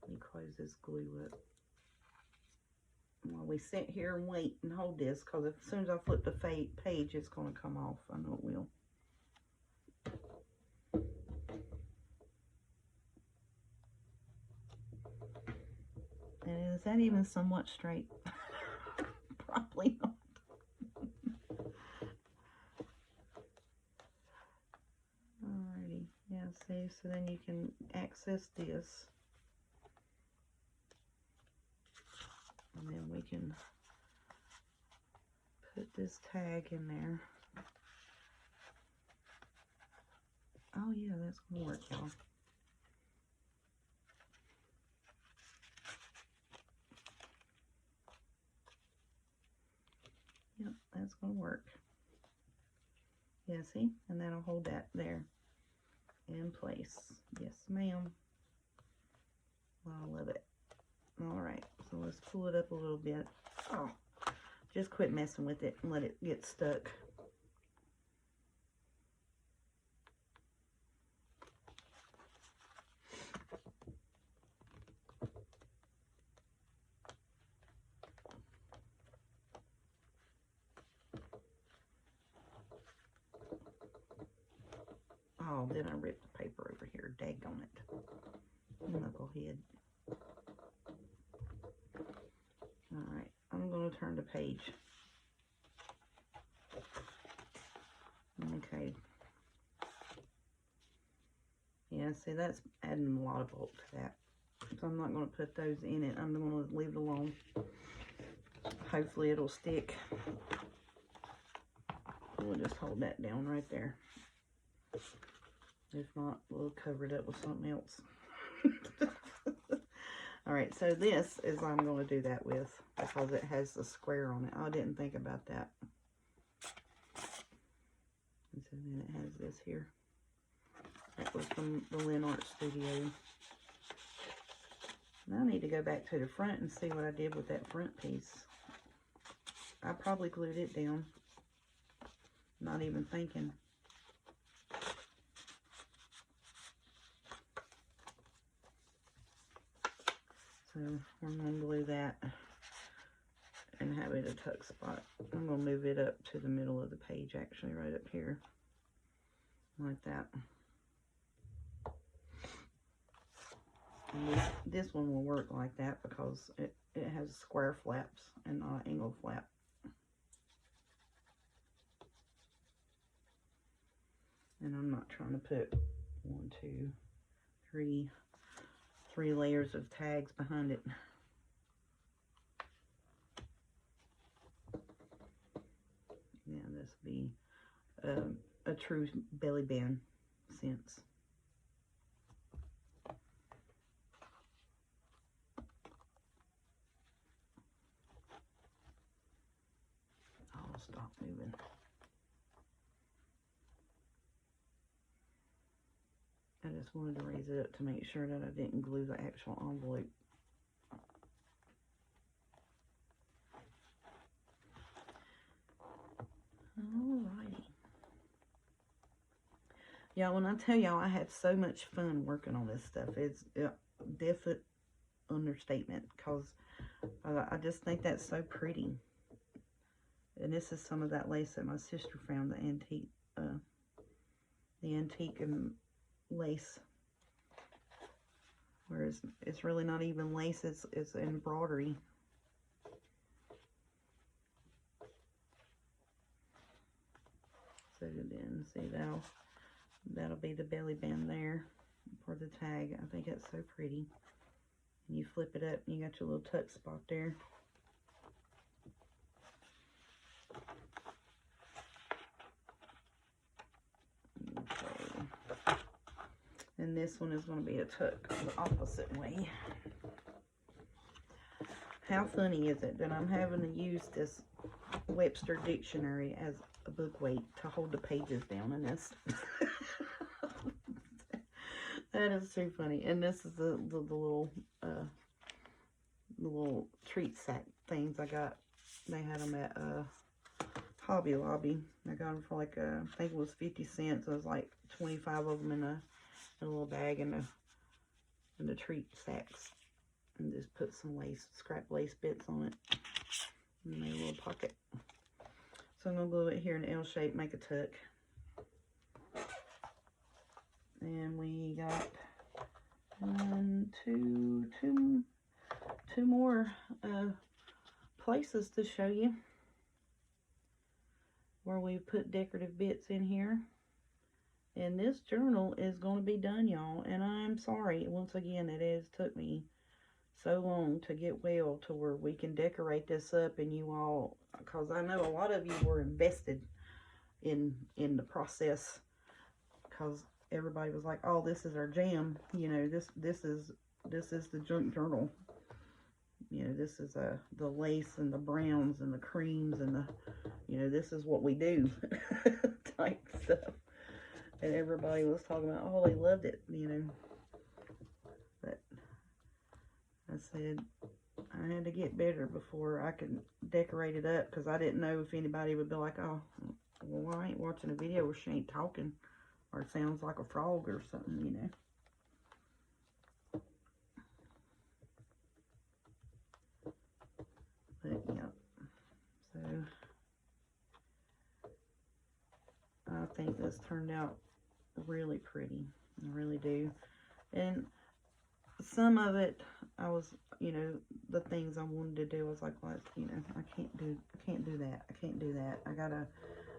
Let me close this glue up. While we sit here and wait and hold this, because as soon as I flip the page, it's going to come off. I know it will. And is that even somewhat straight? Probably not. Alrighty, yeah, see, so then you can access this. And then we can put this tag in there. Oh yeah, that's gonna work, y'all. Yep, that's gonna work. Yeah, see? And that'll hold that there in place. Yes, ma'am. I love it. Alright, so let's pull it up a little bit. Oh, just quit messing with it and let it get stuck. Oh, then I ripped the paper over here. Daggone it. Knucklehead. Alright, I'm going to turn the page. Okay. Yeah, see, that's adding a lot of bulk to that. So I'm not going to put those in it. I'm going to leave it alone. Hopefully it'll stick. We'll just hold that down right there. If not, we'll cover it up with something else. Alright, so this is what I'm going to do that with, because it has the square on it. I didn't think about that. And so then it has this here. That was from the Lynn Art Studio. Now I need to go back to the front and see what I did with that front piece. I probably glued it down. Not even thinking. So I'm going to glue that and have it a tuck spot. I'm going to move it up to the middle of the page, actually, right up here. Like that. And this one will work like that because it has square flaps and not an angle flap. And I'm not trying to put 1, 2, 3 layers of tags behind it. Yeah, this will be a true belly band sense. I'll stop moving. I just wanted to raise it up to make sure that I didn't glue the actual envelope. Alrighty. Yeah, when I tell y'all I had so much fun working on this stuff, it's a definite understatement, because I just think that's so pretty. And this is some of that lace that my sister found, the antique lace, whereas it's really not even lace, it's embroidery. So then, see, that'll be the belly band there for the tag. I think that's so pretty. And you flip it up and you got your little tuck spot there. Okay. And this one is going to be a tuck the opposite way. How funny is it that I'm having to use this Webster dictionary as a book weight to hold the pages down in this? That is too funny. And this is the little treat sack things I got. They had them at Hobby Lobby. I got them for like I think it was 50 cents. It was like 25 of them in a little bag in the treat sacks. And just put some scrap lace bits on it. And made a little pocket. So I'm gonna glue it here in an L shape, make a tuck. And we got two more places to show you where we put decorative bits in here. And this journal is going to be done, y'all. And I'm sorry, once again, it has took me so long to get well to where we can decorate this up, and you all, because I know a lot of you were invested in the process, because everybody was like, oh, this is our jam, you know, this is the junk journal, you know, this is the lace and the browns and the creams and the, you know, this is what we do type stuff. And everybody was talking about, oh, they loved it, you know. But I said I had to get better before I could decorate it up, because I didn't know if anybody would be like, oh, well, I ain't watching a video where she ain't talking or it sounds like a frog or something, you know. But yeah, so I think this turned out really pretty. I really do. And some of it, I was, you know, the things I wanted to do, I was like, well, you know, I can't do that. I gotta,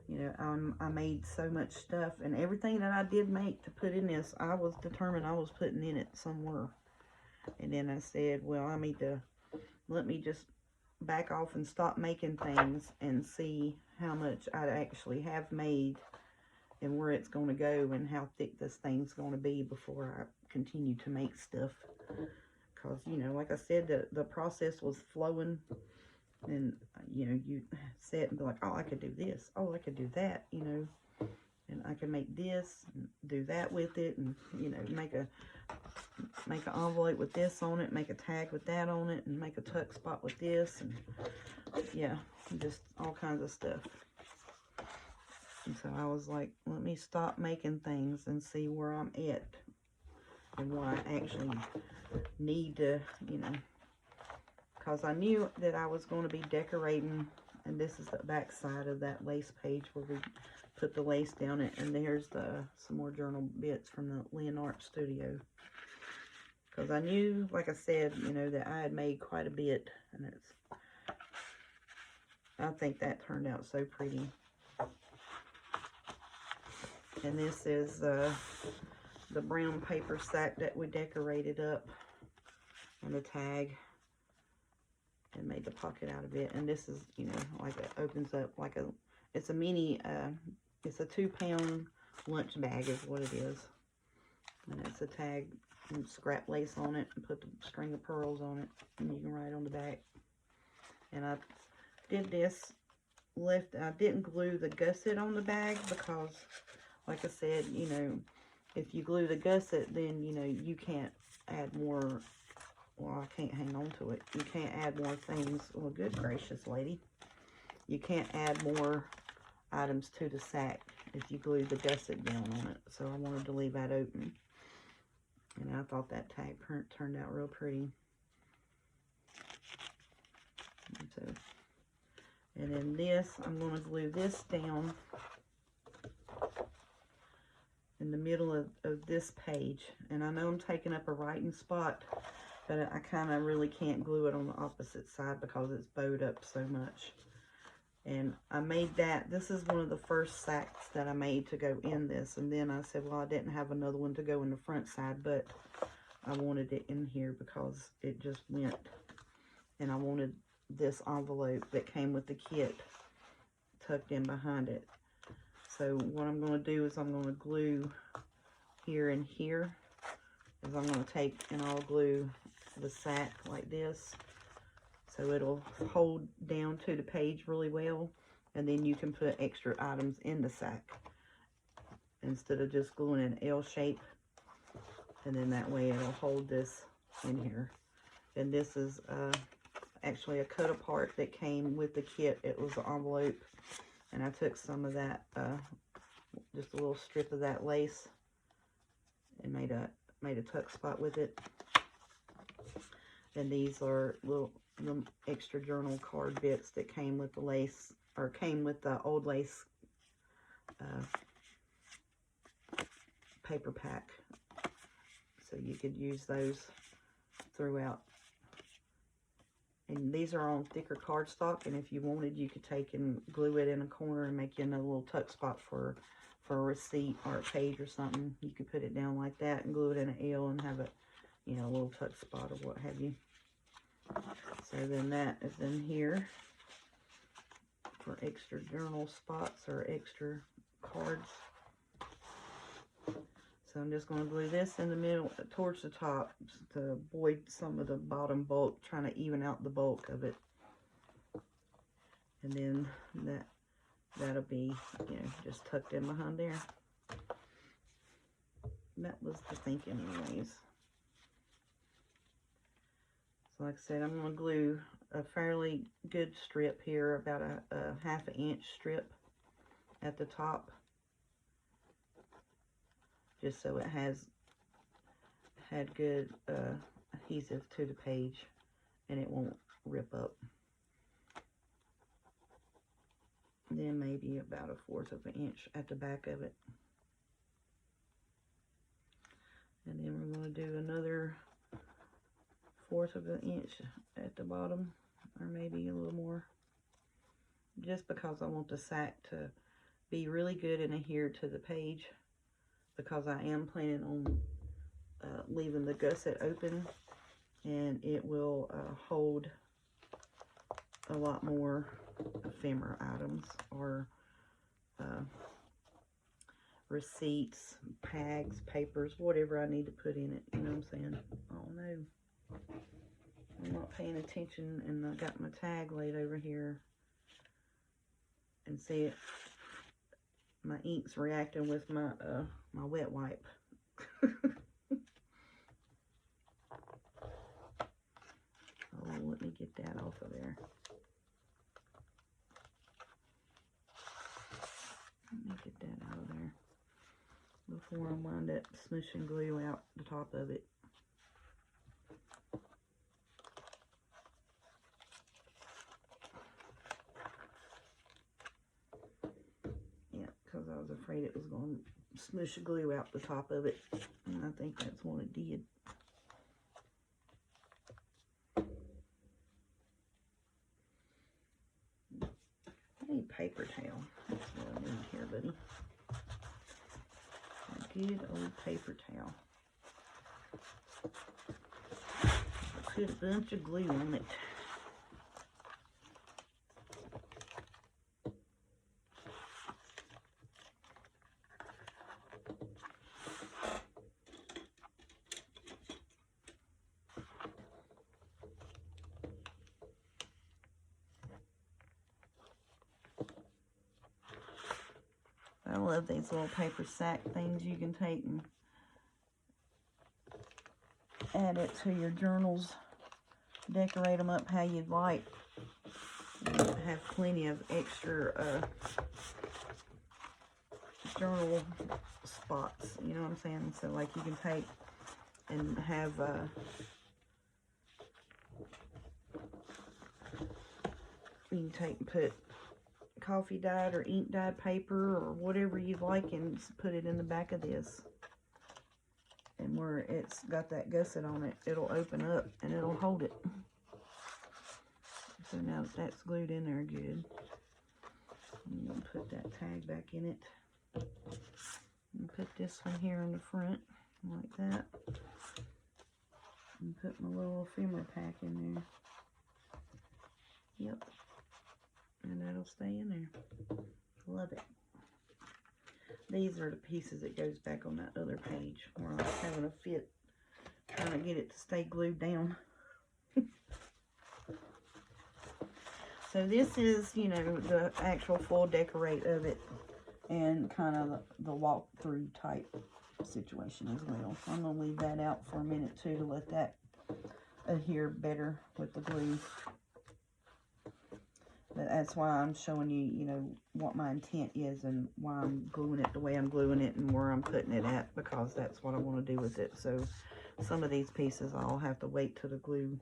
you know, I made so much stuff, and everything that I did make to put in this, I was determined I was putting in it somewhere. And then I said, well, let me just back off and stop making things and see how much I actually have made and where it's going to go and how thick this thing's going to be before I continue to make stuff. Because, you know, like I said, the process was flowing, and, you know, you sit and be like, oh, I could do this, oh, I could do that, you know, and I can make this and do that with it, and, you know, make an envelope with this on it, make a tag with that on it, and make a tuck spot with this, and yeah, just all kinds of stuff. And so I was like, let me stop making things and see where I'm at and what I actually need to, you know, because I knew that I was going to be decorating, and this is the back side of that lace page where we put the lace down it, and there's some more journal bits from the Lynn Art Studio. Because I knew, like I said, you know, that I had made quite a bit, and I think that turned out so pretty. And this is the brown paper sack that we decorated up, and the tag, and made the pocket out of it. And this is, you know, like it opens up like it's a mini, it's a 2-pound lunch bag is what it is. And it's a tag and scrap lace on it, and put the string of pearls on it, and you can write on the back. And I did this, I didn't glue the gusset on the bag because, like I said, you know, if you glue the gusset, then, you know, you can't add more, well, I can't hang on to it. You can't add more things. Well, good gracious, lady. You can't add more items to the sack if you glue the gusset down on it. So I wanted to leave that open. And I thought that tag turned out real pretty. And then this, I'm going to glue this down in the middle of this page. And I know I'm taking up a writing spot, but I kind of really can't glue it on the opposite side because it's bowed up so much. And I made that, this is one of the first sacks that I made to go in this. And then I said, well, I didn't have another one to go in the front side, but I wanted it in here because it just went. And I wanted this envelope that came with the kit tucked in behind it. So what I'm going to do is I'm going to glue here and here. Is I'm going to take and I'll glue the sack like this, so it'll hold down to the page really well, and then you can put extra items in the sack instead of just gluing an L shape. And then that way it'll hold this in here. And this is actually a cut apart that came with the kit. It was an envelope, and I took some of that, just a little strip of that lace, and made a tuck spot with it. And these are the extra journal card bits that came with the lace, or came with the old lace paper pack. So you could use those throughout. And these are on thicker cardstock, and if you wanted, you could take and glue it in a corner and make you another little tuck spot for a receipt or a page or something. You could put it down like that and glue it in an L and have it, you know, a little tuck spot or what have you. So then that is in here for extra journal spots or extra cards. So I'm just going to glue this in the middle towards the top to avoid some of the bottom bulk, trying to even out the bulk of it. And then that'll be, you know, just tucked in behind there. That was the thinking anyways. So like I said, I'm going to glue a fairly good strip here, about a ½ inch strip at the top, just so it had good adhesive to the page and it won't rip up. Then maybe about a 1/4 of an inch at the back of it. And then we're going to do another 1/4 of an inch at the bottom, or maybe a little more, just because I want the sack to be really good and adhere to the page, because I am planning on leaving the gusset open, and it will hold a lot more ephemera items, or receipts, tags, papers, whatever I need to put in it, you know what I'm saying? Oh no, I'm not paying attention, and I got my tag laid over here, and see it, my ink's reacting with my my wet wipe. Oh, let me get that off of there. Let me get that out of there before I wind up smooshing glue out the top of it. Yeah, because I was afraid it was going to smoosh the glue out the top of it, and I think that's what it did. I need paper towel. That's what I need here, buddy. A good old paper towel. I put a bunch of glue on it. I love these little paper sack things. You can take and add it to your journals, decorate them up how you'd like. You have plenty of extra journal spots, you know what I'm saying? So like you can take and have you can take and put coffee dyed or ink dyed paper or whatever you'd like, and put it in the back of this. And where it's got that gusset on it, it'll open up and it'll hold it. So now that that's glued in there good, I'm going to put that tag back in it. And put this one here in the front, like that. And put my little ephemera pack in there. Yep. And that'll stay in there. Love it. These are the pieces that goes back on that other page where I was having a fit trying to get it to stay glued down. So this is, you know, the actual full decorate of it, and kind of the walkthrough type situation as well. So I'm going to leave that out for a minute too to let that adhere better with the glue. But that's why I'm showing you, you know, what my intent is and why I'm gluing it the way I'm gluing it and where I'm putting it at, because that's what I want to do with it. So some of these pieces I'll have to wait till the glue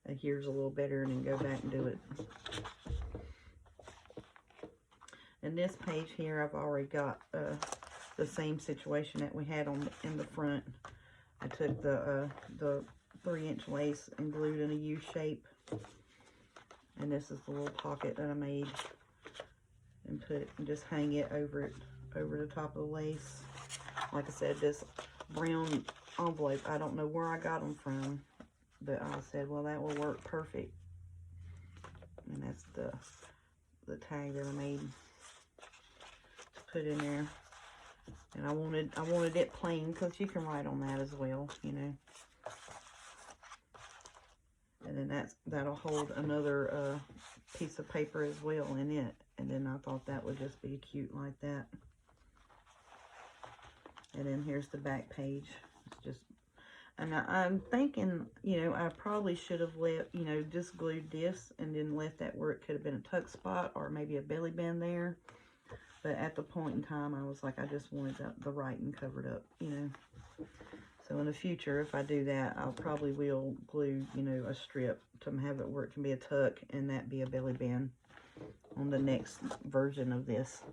adheres a little better and then go back and do it. And this page here, I've already got the same situation that we had on in the front. I took the 3-inch lace and glued in a U shape. And this is the little pocket that I made, and just hang it over the top of the lace. Like I said, this brown envelope, I don't know where I got them from, but I said, well, that will work perfect. And that's the tag that I made to put in there. And I wanted it plain, because you can write on that as well, you know. And then that'll hold another piece of paper as well in it. And then I thought that would just be cute like that. And then here's the back page. It's just, and I'm thinking, you know, I probably should have let, you know, just glued this and then left that where it could have been a tuck spot or maybe a belly band there. But at the point in time, I was like, I just wanted the writing covered up, you know. So in the future, if I do that, I'll probably will glue, you know, a strip to have it where it can be a tuck and that be a belly band on the next version of this.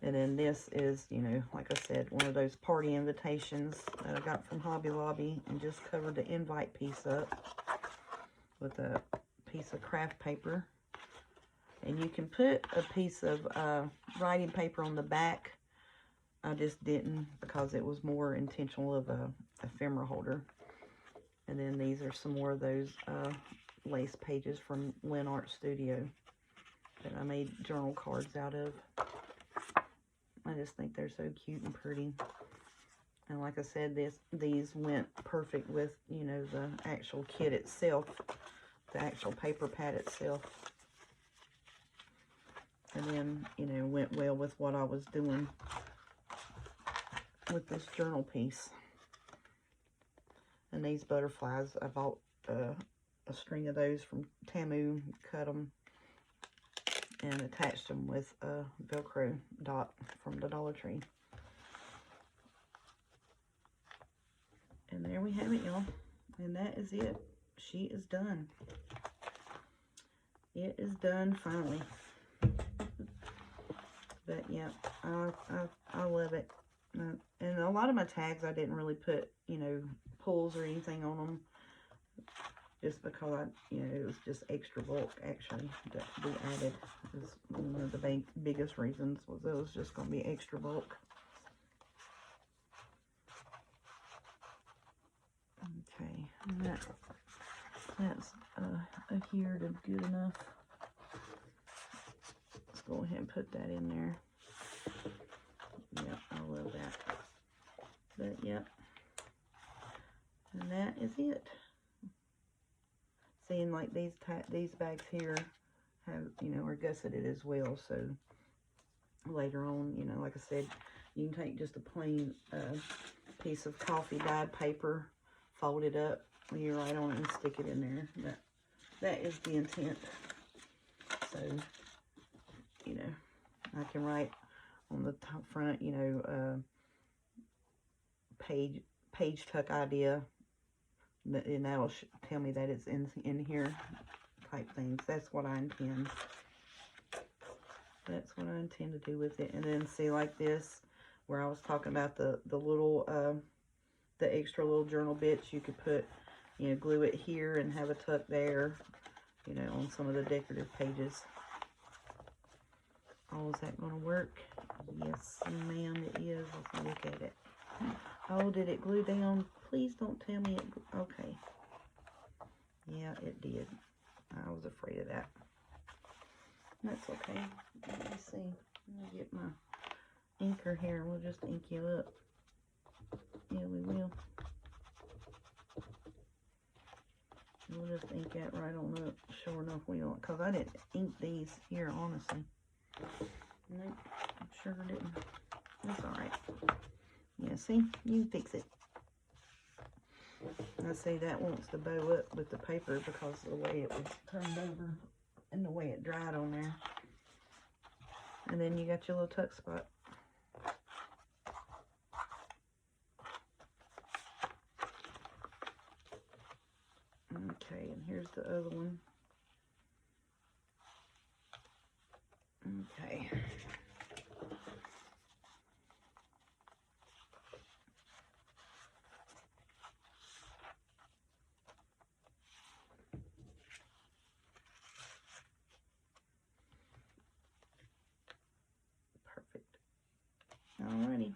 And then this is, you know, like I said, one of those party invitations that I got from Hobby Lobby, and just covered the invite piece up with a piece of craft paper. And you can put a piece of writing paper on the back. I just didn't, because it was more intentional of a ephemera holder. And then these are some more of those lace pages from Lynn Art Studio that I made journal cards out of. I just think they're so cute and pretty. And like I said, these went perfect with, you know, the actual kit itself, the actual paper pad itself. And then, you know, went well with what I was doing with this journal piece. And these butterflies, I bought a string of those from Tamu, cut them and attached them with a Velcro dot from the Dollar Tree. And there we have it, y'all. And that is it. She is done. It is done finally. But yeah, I love it. And a lot of my tags I didn't really put, you know, pulls or anything on them, just because you know, it was just extra bulk actually to be added. Is one of the biggest reasons was it was just going to be extra bulk. Okay, and that's adhered good enough. Let's go ahead and put that in there. Yep, I love that. But yep, and that is it. Seeing like these bags here have, you know, are gusseted as well, so later on, you know, like I said, you can take just a plain piece of coffee dyed paper, fold it up, you write on it and stick it in there. That is the intent. So, you know, I can write on the top front, you know, page tuck idea, and that'll tell me that it's in here type things. That's what I intend. That's what I intend to do with it. And then see, like this, where I was talking about the little the extra little journal bits, you could put, you know, glue it here and have a tuck there, you know, on some of the decorative pages. Oh, is that going to work? Yes, ma'am, it is. Let's look at it. Oh, did it glue down? Please don't tell me it... Okay. Yeah, it did. I was afraid of that. That's okay. Let me see. Let me get my inker here. We'll just ink you up. Yeah, we will. We'll just ink that right on up. Sure enough, we don't. Because I didn't ink these here, honestly. Nope, sure didn't. That's alright. Yeah, Yeah, see, you can fix it. I see that wants to bow up with the paper because of the way it was turned over and the way it dried on there. And then you got your little tuck spot. Okay, and here's the other one. Okay. Perfect. Alrighty.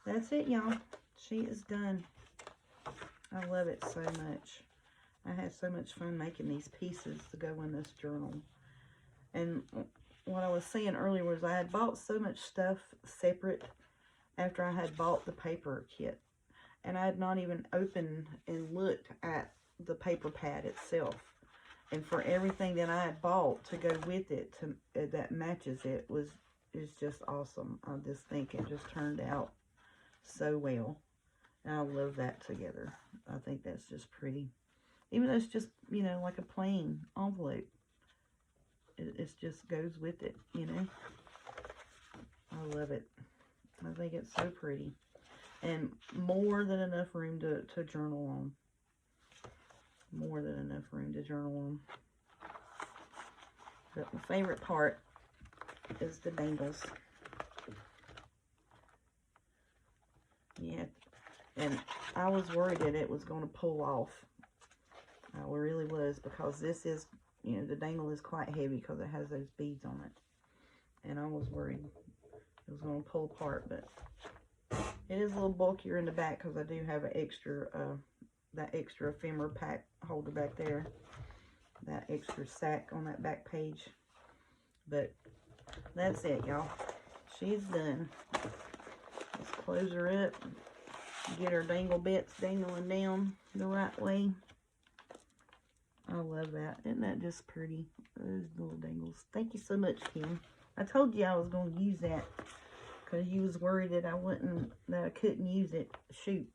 That's it, y'all. She is done. I love it so much. I had so much fun making these pieces to go in this journal. And what I was saying earlier was I had bought so much stuff separate after I had bought the paper kit. And I had not even opened and looked at the paper pad itself. And for everything that I had bought to go with it, that matches it, is just awesome. I just think it just turned out so well. And I love that together. I think that's just pretty. Even though it's just, you know, like a plain envelope. It just goes with it, you know. I love it. I think it's so pretty. And more than enough room to journal on. More than enough room to journal on. But my favorite part is the dangles. Yeah. And I was worried that it was going to pull off. I really was, because this is, you know, the dangle is quite heavy because it has those beads on it. And I was worried it was going to pull apart, but it is a little bulkier in the back because I do have an extra, that extra ephemera pack holder back there. That extra sack on that back page. But that's it, y'all. She's done. Let's close her up. Get her dangle bits dangling down the right way. I love that. Isn't that just pretty? Those little dangles. Thank you so much, Kim. I told you I was going to use that because you was worried that I couldn't use it. Shoot.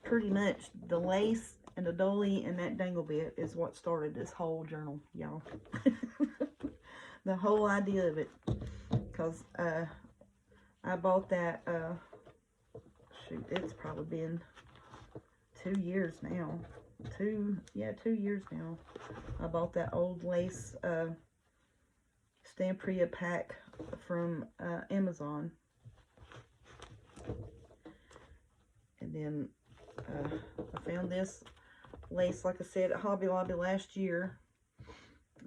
Pretty much the lace and the dolly and that dangle bit is what started this whole journal, y'all. The whole idea of it. Because I bought that, shoot, it's probably been 2 years now. 2 years now. I bought that old lace Stampria pack from Amazon. And then I found this lace, like I said, at Hobby Lobby last year.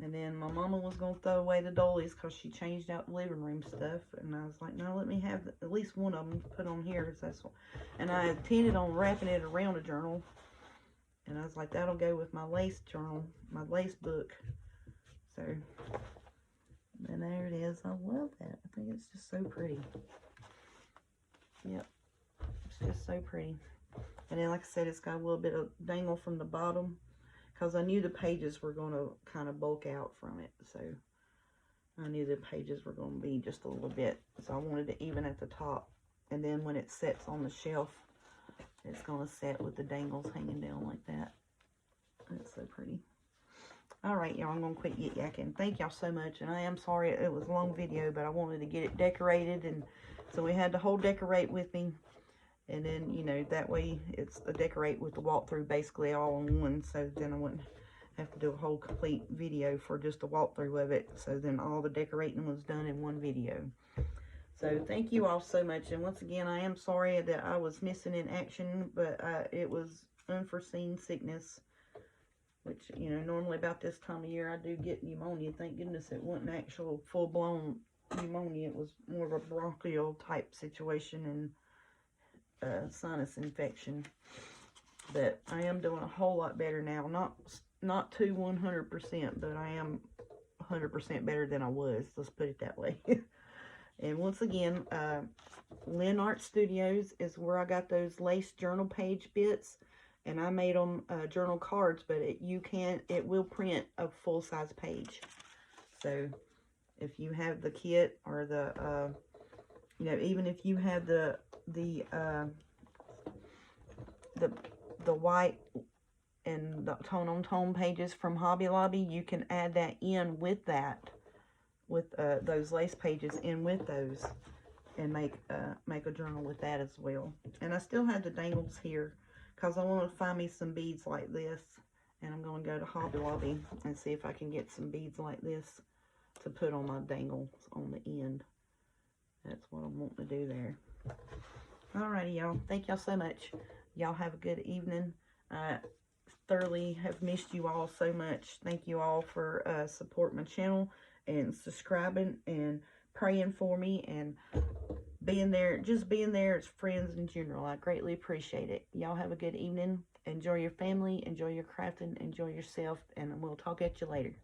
And then my mama was going to throw away the dollies because she changed out the living room stuff. And I was like, no, let me have at least one of them to put on here. And I intended on wrapping it around a journal. And I was like, that'll go with my lace journal, my lace book. So, and there it is. I love that. I think it's just so pretty. Yep. It's just so pretty. And then, like I said, it's got a little bit of dangle from the bottom, because I knew the pages were going to kind of bulk out from it. So, I knew the pages were going to be just a little bit. So, I wanted it even at the top. And then when it sets on the shelf, it's going to set with the dangles hanging down like that. That's so pretty. Alright, y'all, I'm going to quit yik-yakking. Thank y'all so much. And I am sorry it was a long video, but I wanted to get it decorated. And so we had the whole decorate with me. And then, you know, that way it's a decorate with the walkthrough basically all in one. So then I wouldn't have to do a whole complete video for just a walkthrough of it. So then all the decorating was done in one video. So thank you all so much. And once again, I am sorry that I was missing in action, but it was unforeseen sickness, which, you know, normally about this time of year I do get pneumonia. Thank goodness it wasn't actual full-blown pneumonia. It was more of a bronchial type situation and sinus infection. But I am doing a whole lot better now. Not to 100%, but I am 100% better than I was. Let's put it that way. And once again, Lynn Art Studios is where I got those lace journal page bits, and I made them journal cards. But it will print a full-size page. So if you have the kit or the You know, even if you have the white and the tone on tone pages from Hobby Lobby, you can add that in with that, with those lace pages in with those, and make a journal with that as well. And I still have the dangles here because I want to find me some beads like this, and I'm going to go to Hobby Lobby and see if I can get some beads like this to put on my dangles on the end. That's what I'm wanting to do there. Alrighty, y'all. Thank y'all so much. Y'all have a good evening. Thoroughly have missed you all so much. Thank you all for supporting my channel and subscribing and praying for me and being there, just being there as friends in general. I greatly appreciate it. Y'all have a good evening. Enjoy your family. Enjoy your crafting. Enjoy yourself. And we'll talk at you later.